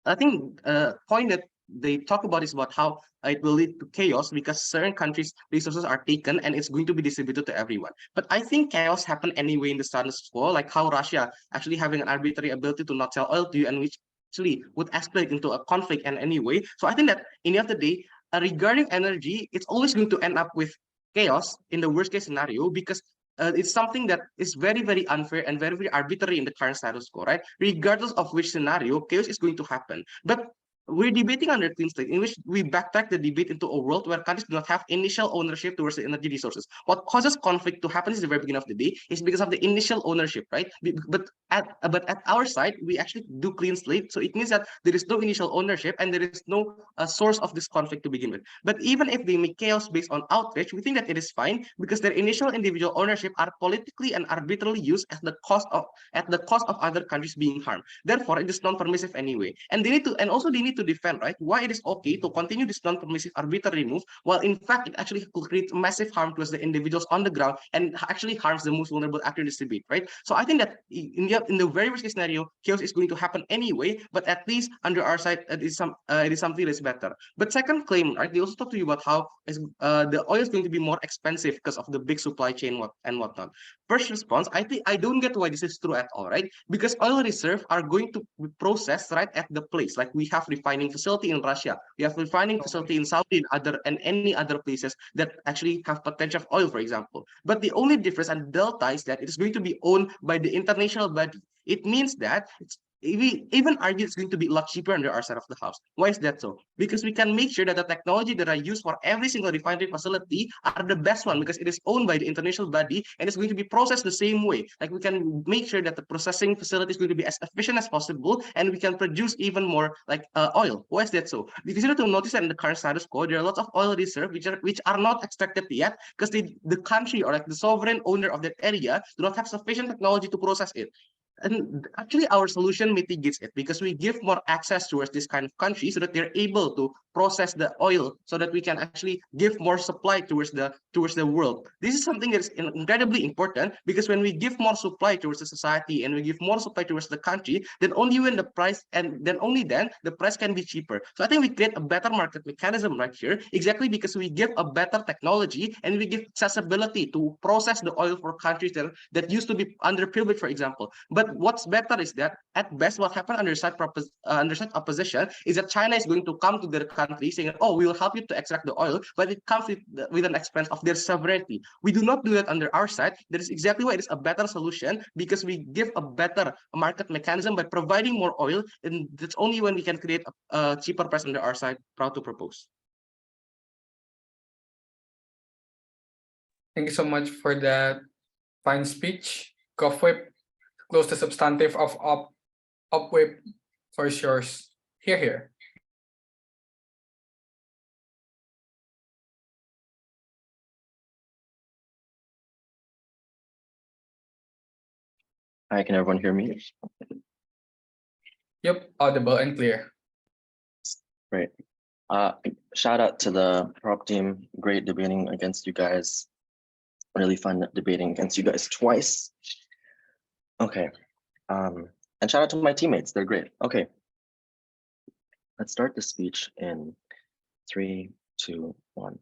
Speaker 7: I think point that they talk about is about how it will lead to chaos because certain countries' resources are taken and it's going to be distributed to everyone. But I think chaos happen anyway in the status quo, like how Russia actually having an arbitrary ability to not sell oil to you and which actually would escalate into a conflict in any way. So I think that in the end of the day, regarding energy, it's always going to end up with chaos in the worst case scenario because it's something that is very, very unfair and very, very arbitrary in the current status quo, right? Regardless of which scenario, chaos is going to happen. But we're debating under clean slate in which we backtrack the debate into a world where countries do not have initial ownership towards the energy resources. What causes conflict to happen at the very beginning of the day is because of the initial ownership, right? But at our side, we actually do clean slate. So it means that there is no initial ownership and there is no source of this conflict to begin with. But even if they make chaos based on outrage, we think that it is fine because their initial individual ownership are politically and arbitrarily used at the cost of other countries being harmed. Therefore, it is non-permissive anyway. And they need to defend, right, why it is okay to continue this non-permissive arbitrary move, while in fact it actually could create massive harm towards the individuals on the ground and actually harms the most vulnerable actor in this debate, right? So I think that in the very worst case scenario, chaos is going to happen anyway, but at least under our side, it is something that's better. But second claim, right, they also talk to you about how the oil is going to be more expensive because of the big supply chain and whatnot. First response, I think I don't get why this is true at all, right? Because oil reserve are going to be processed right at the place. Like we have refining facility in Russia, we have refining facility in Saudi and any other places that actually have potential of oil, for example. But the only difference and delta is that it is going to be owned by the international body. It means that we even argue it's going to be a lot cheaper under our side of the house. Why is that so? Because we can make sure that the technology that are used for every single refinery facility are the best one because it is owned by the international body and it's going to be processed the same way. Like we can make sure that the processing facility is going to be as efficient as possible and we can produce even more like oil. Why is that so? Because you need to notice that in the current status quo, there are lots of oil reserve which are not extracted yet because the country or like the sovereign owner of that area do not have sufficient technology to process it. And actually, our solution mitigates it because we give more access towards this kind of country so that they're able to process the oil so that we can actually give more supply towards the world. This is something that is incredibly important because when we give more supply towards the society and we give more supply towards the country, then only when the price and then only then the price can be cheaper. So I think we create a better market mechanism right here, exactly because we give a better technology and we give accessibility to process the oil for countries that used to be underprivileged, for example. But what's better is that at best, what happened under side opposition is that China is going to come to their country saying, "Oh, we will help you to extract the oil," but it comes with an expense of their sovereignty. We do not do that under our side. That is exactly why it is a better solution because we give a better market mechanism by providing more oil, and that's only when we can create a cheaper price under our side. Proud to propose.
Speaker 1: Thank you so much for that fine speech. Kofwip, close the substantive of upwhip for yours. Here.
Speaker 3: Hi, can everyone hear me?
Speaker 1: Yep, audible and clear.
Speaker 3: Right. Shout out to the prop team. Great debating against you guys. Really fun debating against you guys twice. Okay. And shout out to my teammates. They're great. Okay. Let's start the speech in 3, 2, 1.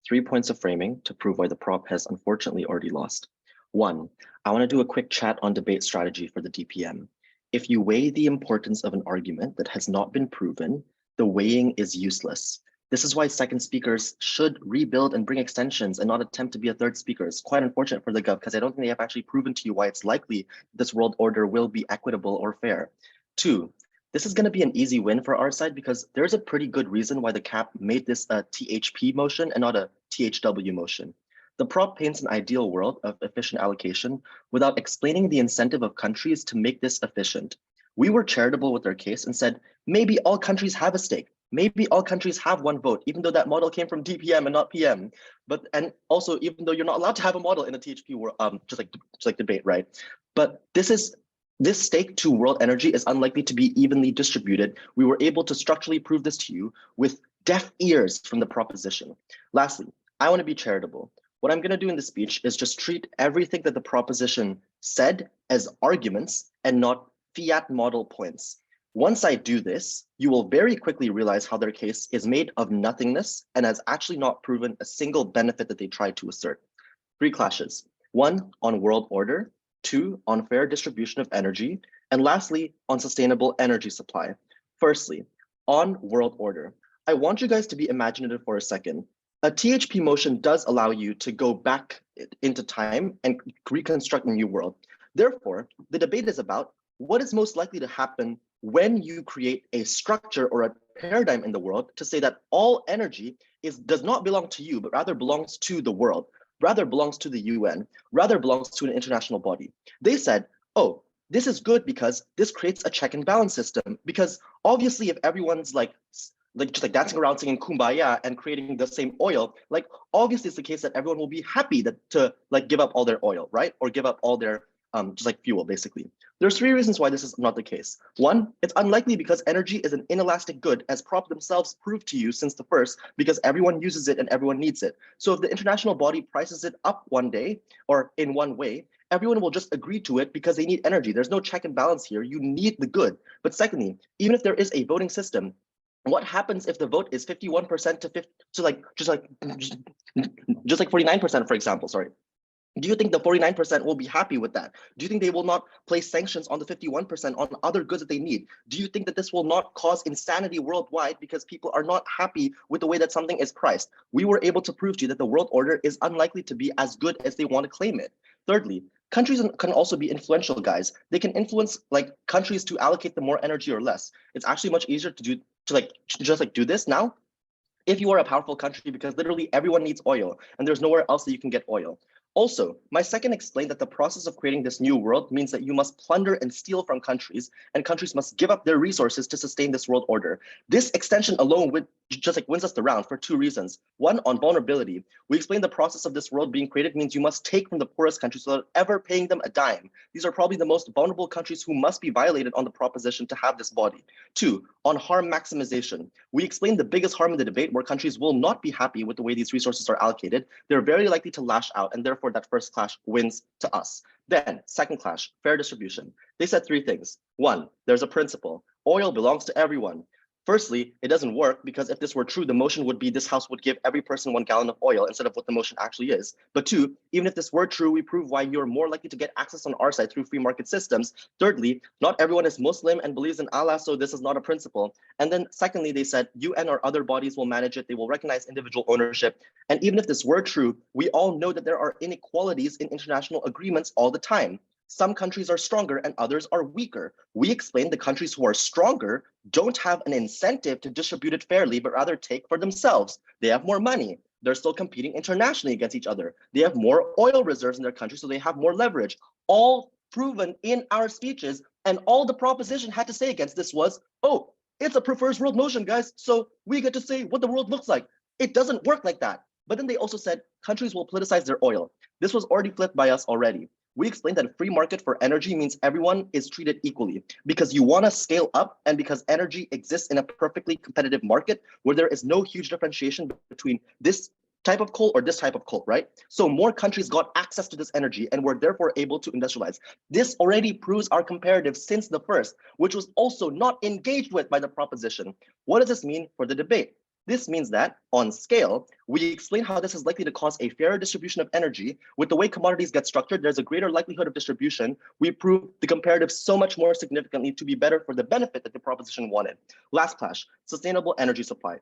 Speaker 3: 3 points of framing to prove why the prop has unfortunately already lost. 1, I want to do a quick chat on debate strategy for the DPM. If you weigh the importance of an argument that has not been proven, the weighing is useless. This is why second speakers should rebuild and bring extensions and not attempt to be a third speaker. It's quite unfortunate for the Gov because I don't think they have actually proven to you why it's likely this world order will be equitable or fair. 2, this is going to be an easy win for our side because there's a pretty good reason why the CAP made this a THP motion and not a THW motion. The prop paints an ideal world of efficient allocation without explaining the incentive of countries to make this efficient. We were charitable with our case and said, maybe all countries have a stake. Maybe all countries have one vote, even though that model came from DPM and not PM. And also, even though you're not allowed to have a model in a THP world, just like debate, right? But this stake to world energy is unlikely to be evenly distributed. We were able to structurally prove this to you with deaf ears from the proposition. Lastly, I want to be charitable. What I'm going to do in the speech is just treat everything that the proposition said as arguments and not fiat model points. Once I do this, you will very quickly realize how their case is made of nothingness and has actually not proven a single benefit that they tried to assert. 3 clashes. 1, on world order. 2, on fair distribution of energy. And lastly, on sustainable energy supply. Firstly, on world order. I want you guys to be imaginative for a second. A THP motion does allow you to go back into time and reconstruct a new world. Therefore, the debate is about what is most likely to happen when you create a structure or a paradigm in the world to say that all energy does not belong to you, but rather belongs to the world, rather belongs to the UN, rather belongs to an international body. They said, oh, this is good because this creates a check and balance system. Because obviously, if everyone's just dancing around singing Kumbaya and creating the same oil, obviously it's the case that everyone will be happy to give up all their oil, right? Or give up all their fuel, basically. There's 3 reasons why this is not the case. 1, it's unlikely because energy is an inelastic good, as prop themselves proved to you since the first, because everyone uses it and everyone needs it. So if the international body prices it up one day or in one way, everyone will just agree to it because they need energy. There's no check and balance here. You need the good. But secondly, even if there is a voting system, what happens if the vote is 51% to 50, just like 49%, for example, sorry. Do you think the 49% will be happy with that? Do you think they will not place sanctions on the 51% on other goods that they need? Do you think that this will not cause insanity worldwide because people are not happy with the way that something is priced? We were able to prove to you that the world order is unlikely to be as good as they want to claim it. Thirdly, countries can also be influential, guys. They can influence countries to allocate them more energy or less. It's actually much easier to do this now if you are a powerful country, because literally everyone needs oil and there's nowhere else that you can get oil. Also, my second explained that the process of creating this new world means that you must plunder and steal from countries, and countries must give up their resources to sustain this world order. This extension alone wins us the round for 2 reasons. 1, on vulnerability. We explained the process of this world being created means you must take from the poorest countries without ever paying them a dime. These are probably the most vulnerable countries who must be violated on the proposition to have this body. 2, on harm maximization. We explained the biggest harm in the debate where countries will not be happy with the way these resources are allocated. They're very likely to lash out, and therefore that first clash wins to us. Then, second clash, fair distribution. They said 3 things. 1, there's a principle. Oil belongs to everyone. Firstly, it doesn't work because if this were true, the motion would be this house would give every person 1 gallon of oil instead of what the motion actually is. But 2, even if this were true, we prove why you're more likely to get access on our side through free market systems. Thirdly, not everyone is Muslim and believes in Allah, so this is not a principle. And then secondly, they said UN or other bodies will manage it. They will recognize individual ownership. And even if this were true, we all know that there are inequalities in international agreements all the time. Some countries are stronger and others are weaker. We explained the countries who are stronger don't have an incentive to distribute it fairly, but rather take for themselves. They have more money. They're still competing internationally against each other. They have more oil reserves in their country, so they have more leverage. All proven in our speeches, and all the proposition had to say against this was, oh, it's a prefers world motion, guys, so we get to say what the world looks like. It doesn't work like that. But then they also said countries will politicize their oil. This was already flipped by us already. we explained that a free market for energy means everyone is treated equally because you want to scale up and because energy exists in a perfectly competitive market where there is no huge differentiation between this type of coal or this type of coal, right? So more countries got access to this energy and were therefore able to industrialize. This already proves our comparative since the first, which was also not engaged with by the proposition. What does this mean for the debate? This means that, on scale, we explain how this is likely to cause a fairer distribution of energy. With the way commodities get structured, there's a greater likelihood of distribution. We prove the comparative so much more significantly to be better for the benefit that the proposition wanted. Last clash, sustainable energy supply.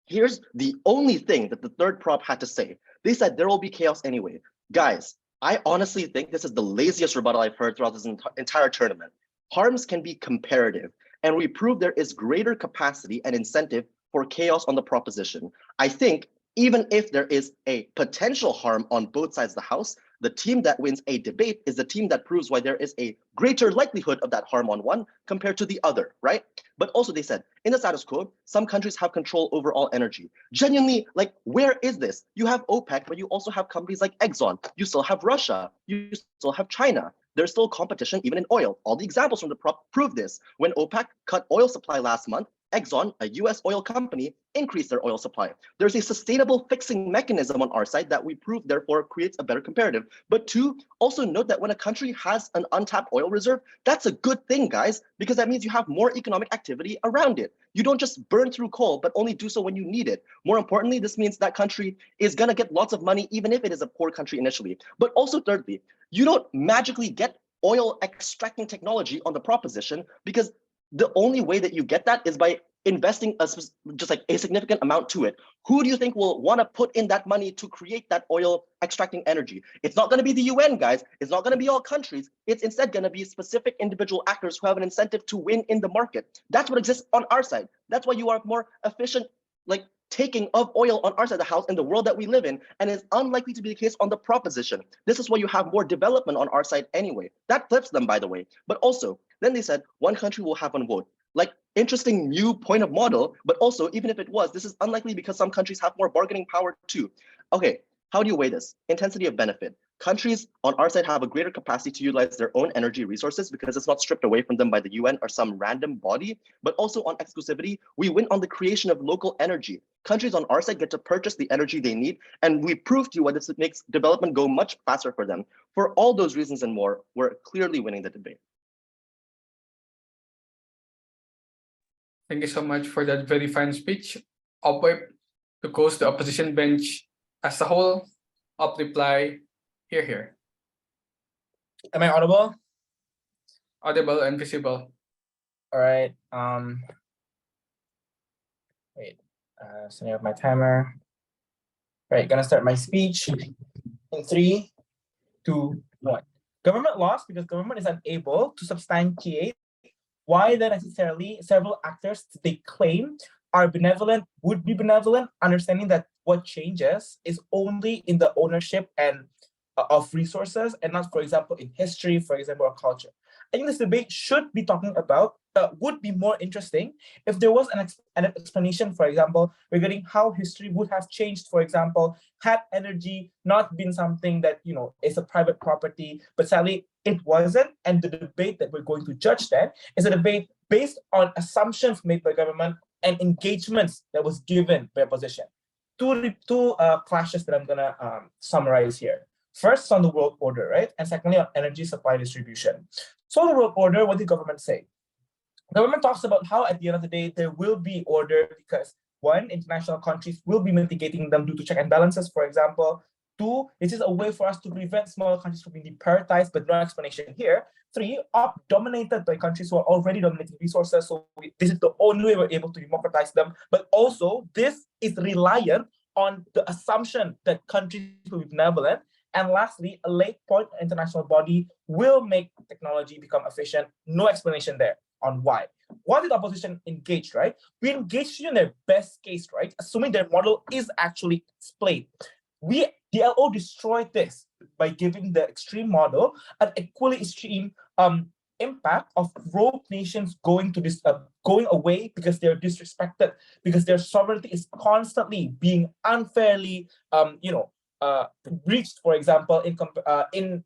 Speaker 3: Here's the only thing that the third prop had to say. They said there will be chaos anyway. Guys, I honestly think this is the laziest rebuttal I've heard throughout this entire tournament. Harms can be comparative, and we prove there is greater capacity and incentive for chaos on the proposition. I think even if there is a potential harm on both sides of the house, the team that wins a debate is the team that proves why there is a greater likelihood of that harm on one compared to the other, right? But also they said, in the status quo, some countries have control over all energy. Genuinely, like, where is this? You have OPEC, but you also have companies like Exxon. You still have Russia. You still have China. There's still competition even in oil. All the examples from the prop prove this. When OPEC cut oil supply last month, Exxon, a US oil company, increased their oil supply. There's a sustainable fixing mechanism on our side that we prove therefore creates a better comparative. But two, also note that when a country has an untapped oil reserve, that's a good thing, guys, because that means you have more economic activity around it. You don't just burn through coal, but only do so when you need it. More importantly, this means that country is gonna get lots of money, even if it is a poor country initially. But also thirdly, you don't magically get oil extracting technology on the proposition because the only way that you get that is by investing just like a significant amount to it. Who do you think will want to put in that money to create that oil extracting energy? It's not going to be the UN, guys. It's not going to be all countries. It's instead going to be specific individual actors who have an incentive to win in the market. That's what exists on our side. That's why you are more efficient, like taking of oil on our side of the house in the world that we live in, and is unlikely to be the case on the proposition. This is why you have more development on our side anyway. That flips them, by the way. But also, then they said one country will have one vote. Like, interesting new point of model, but also, even if it was, this is unlikely because some countries have more bargaining power too. Okay, how do you weigh this? Intensity of benefit. Countries on our side have a greater capacity to utilize their own energy resources because it's not stripped away from them by the UN or some random body, but also on exclusivity, we win on the creation of local energy. Countries on our side get to purchase the energy they need, and we prove to you why this makes development go much faster for them. For all those reasons and more, we're clearly winning the debate.
Speaker 1: Thank you so much for that very fine speech. Opweb, to close the opposition bench as a whole, up reply, here.
Speaker 8: Am I audible?
Speaker 1: Audible and visible.
Speaker 8: All right. Wait. Setting up my timer. All right, gonna start my speech in 3, 2, 1. Government lost because government is unable to substantiate why then necessarily several actors they claim are benevolent, would be benevolent, understanding that what changes is only in the ownership and of resources and not, for example, in history, for example, or culture. I think this debate should be talking about, would be more interesting if there was an explanation, for example, regarding how history would have changed, for example, had energy not been something that, you know, is a private property, but sadly it wasn't. And the debate that we're going to judge then is a debate based on assumptions made by government and engagements that was given by opposition. Two clashes that I'm gonna summarize here. First on the world order, right? And secondly on energy supply distribution. So the world order, what did government say? Government talks about how at the end of the day, there will be order because one, international countries will be mitigating them due to check and balances, for example. Two, this is a way for us to prevent smaller countries from being deprioritized, but no explanation here. Three, dominated by countries who are already dominating resources. So this is the only way we're able to democratize them. But also, this is reliant on the assumption that countries will be benevolent. And lastly, a late point international body will make technology become efficient. No explanation there on why. What did opposition engage, right? We engaged in their best case, right? Assuming their model is actually explained. DLO destroyed this by giving the extreme model an equally extreme impact of rogue nations going away because they're disrespected, because their sovereignty is constantly being unfairly breached, for example, in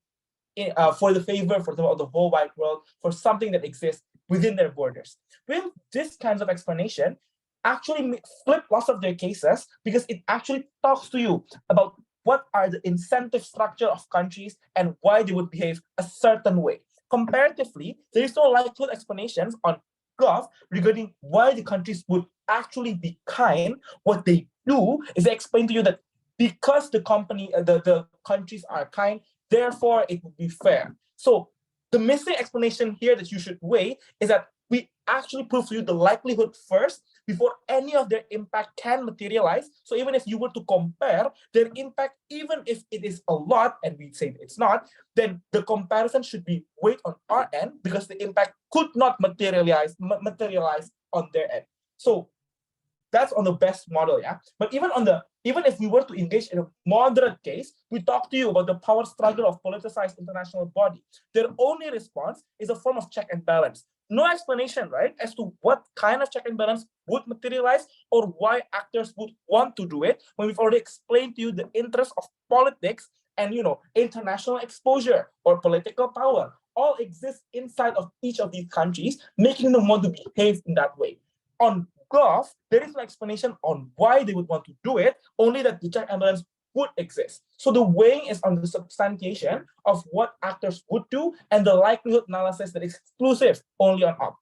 Speaker 8: for the favor for the whole wide world for something that exists within their borders. With this kinds of explanation, actually flip lots of their cases because it actually talks to you about what are the incentive structure of countries and why they would behave a certain way. Comparatively, there is no likelihood explanations on Gov regarding why the countries would actually be kind. What they do is they explain to you that because the countries are kind, therefore it would be fair. So the missing explanation here that you should weigh is that we actually prove to you the likelihood first before any of their impact can materialize. So even if you were to compare their impact, even if it is a lot, and we say it's not, then the comparison should be weighed on our end because the impact could not materialize on their end. So that's on the best model, yeah. But even if we were to engage in a moderate case, we talk to you about the power struggle of politicized international body. Their only response is a form of check and balance. No explanation, right, as to what kind of check and balance would materialize or why actors would want to do it when we've already explained to you the interest of politics and international exposure or political power all exist inside of each of these countries, making them want to behave in that way. On Gov, there is no explanation on why they would want to do it, only that the check and balance would exist. So the weighing is on the substantiation of what actors would do and the likelihood analysis that is exclusive only on op.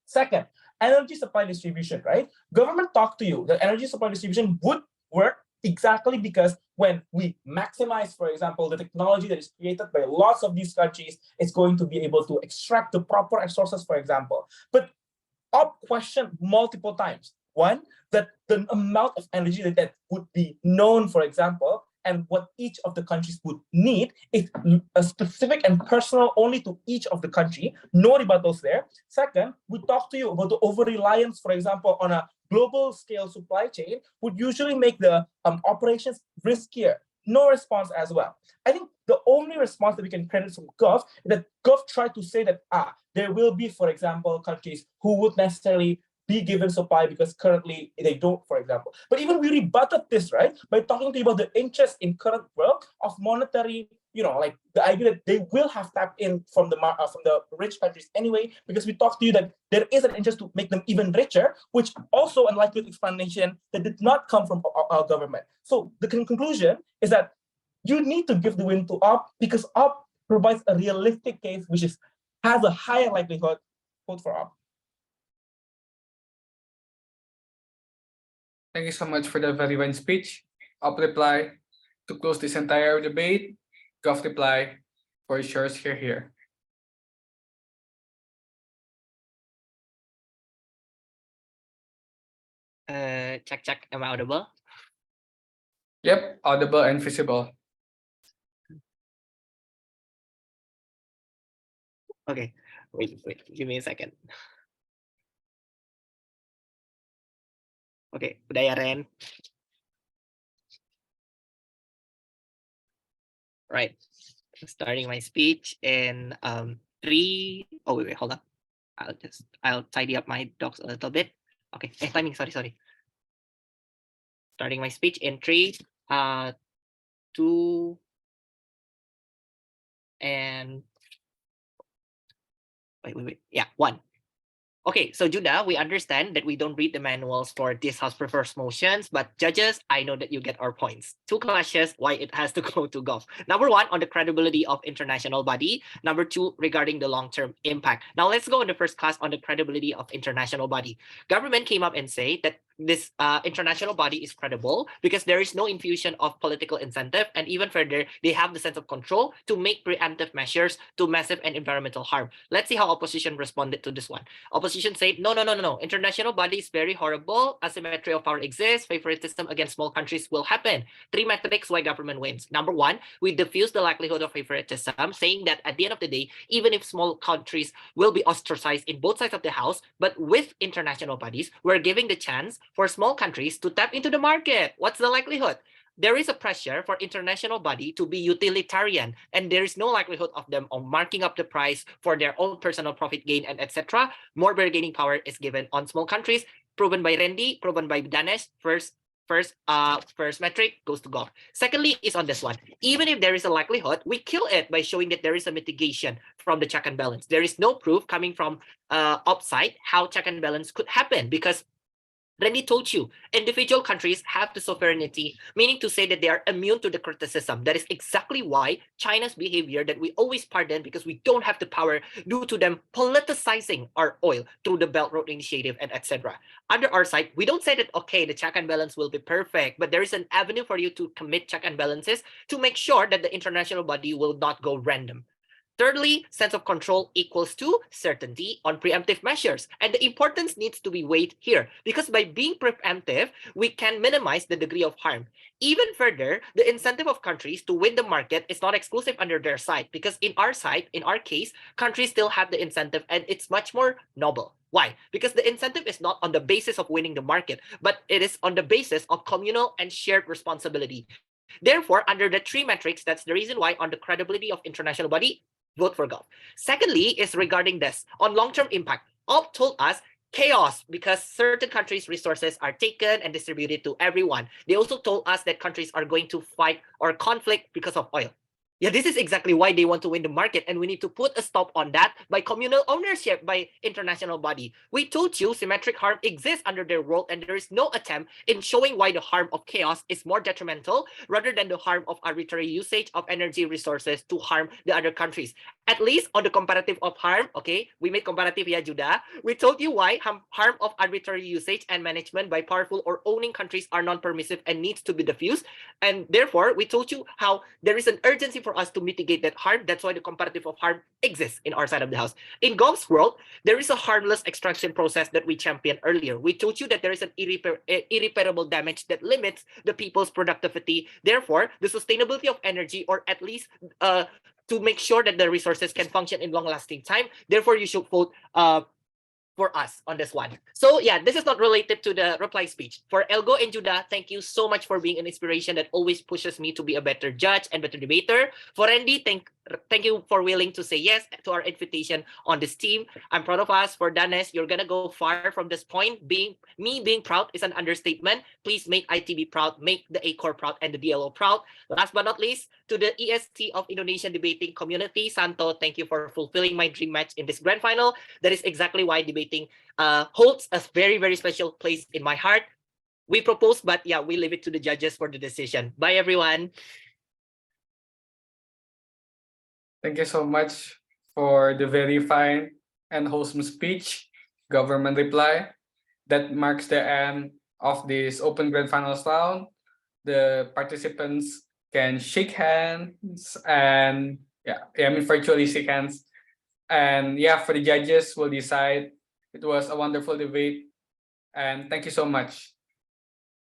Speaker 8: Second, energy supply distribution, right? Government talked to you that energy supply distribution would work exactly because when we maximize, for example, the technology that is created by lots of these countries, it's going to be able to extract the proper resources, for example. But op questioned multiple times. One, that the amount of energy that would be known, for example, and what each of the countries would need is a specific and personal only to each of the country. No rebuttals there. Second, we talk to you about the over-reliance, for example, on a global scale supply chain would usually make the operations riskier. No response as well. I think the only response that we can credit from Gov is that Gov tried to say that there will be, for example, countries who would necessarily be given supply because currently they don't, for example. But even we rebutted this, right, by talking to you about the interest in current world of monetary, like the idea that they will have tapped in from the rich countries anyway, because we talked to you that there is an interest to make them even richer, which also unlikely explanation that did not come from our government. So the conclusion is that you need to give the win to op because op provides a realistic case which has a higher likelihood vote for op.
Speaker 1: Thank you so much for the very fine speech. Op reply to close this entire debate. Gov reply for yours here.
Speaker 5: Check. Am I audible?
Speaker 1: Yep, audible and visible.
Speaker 5: Okay, wait, give me a second. Okay, udah ya, Ren. Right, starting my speech in 3. Oh wait, hold on. I'll tidy up my docs a little bit. Okay, timing. Sorry. Starting my speech in 3, 2, and wait. Yeah, 1. Okay, so Judah, we understand that we don't read the manuals for this House prefers motions, but judges, I know that you get our points. 2 questions why it has to go to Gov. Number 1, on the credibility of international body. Number 2, regarding the long-term impact. Now let's go in the first class on the credibility of international body. Government came up and say that this international body is credible because there is no infusion of political incentive, and even further, they have the sense of control to make preemptive measures to massive and environmental harm. Let's see how opposition responded to this one. Opposition said, no. International body is very horrible. Asymmetry of power exists. Favoritism against small countries will happen. 3 metrics why government wins. Number 1, we diffuse the likelihood of favoritism, saying that at the end of the day, even if small countries will be ostracized in both sides of the house, but with international bodies, we're giving the chance for small countries to tap into the market. What's the likelihood? There is a pressure for international body to be utilitarian, and there is no likelihood of them on marking up the price for their own personal profit gain and etc. More bargaining power is given on small countries, proven by Rendy, proven by Dhanesh. First, First metric goes to golf. Secondly is on this one. Even if there is a likelihood, we kill it by showing that there is a mitigation from the check and balance. There is no proof coming from outside how check and balance could happen, because Rendy told you, individual countries have the sovereignty, meaning to say that they are immune to the criticism. That is exactly why China's behavior that we always pardon, because we don't have the power due to them politicizing our oil through the Belt Road Initiative and etc. Under our side, we don't say that, okay, the check and balance will be perfect, but there is an avenue for you to commit check and balances to make sure that the international body will not go random. Thirdly, sense of control equals to certainty on preemptive measures. And the importance needs to be weighed here, because by being preemptive, we can minimize the degree of harm. Even further, the incentive of countries to win the market is not exclusive under their side, because in our side, in our case, countries still have the incentive, and it's much more noble. Why? Because the incentive is not on the basis of winning the market, but it is on the basis of communal and shared responsibility. Therefore, under the three metrics, that's the reason why on the credibility of international body, vote for golf. Secondly is regarding this. On long-term impact, OP told us chaos because certain countries' resources are taken and distributed to everyone. They also told us that countries are going to fight or conflict because of oil. Yeah, this is exactly why they want to win the market, and we need to put a stop on that by communal ownership by international body. We told you symmetric harm exists under their world, and there is no attempt in showing why the harm of chaos is more detrimental rather than the harm of arbitrary usage of energy resources to harm the other countries. At least on the comparative of harm, okay, we made comparative, yeah, Judah. We told you why harm of arbitrary usage and management by powerful or owning countries are non-permissive and needs to be diffused. And therefore, we told you how there is an urgency for us to mitigate that harm. That's why the comparative of harm exists in our side of the house. In Golf's world, there is a harmless extraction process that we championed earlier. We told you that there is an irreparable damage that limits the people's productivity. Therefore, the sustainability of energy, or at least to make sure that the resources can function in long-lasting time. Therefore, you should vote for us on this one. So yeah, this is not related to the reply speech. For Elgo and Judah, thank you so much for being an inspiration that always pushes me to be a better judge and better debater. For Rendy, thank you for willing to say yes to our invitation on this team. I'm proud of us. For Dhanesh, you're gonna go far from this point. Being proud is an understatement. Please make ITB proud, make the ACOR proud, and the DLO proud. Last but not least, to the EST of Indonesian debating community, Santo, thank you for fulfilling my dream match in this grand final. That is exactly why debating holds a very, very special place in my heart. We propose, but yeah, we leave it to the judges for the decision. Bye, everyone.
Speaker 1: Thank you so much for the very fine and wholesome speech, government reply. That marks the end of this open grand finals round. The participants can shake hands and virtually shake hands. And yeah, for the judges will decide. It was a wonderful debate, and thank you so much.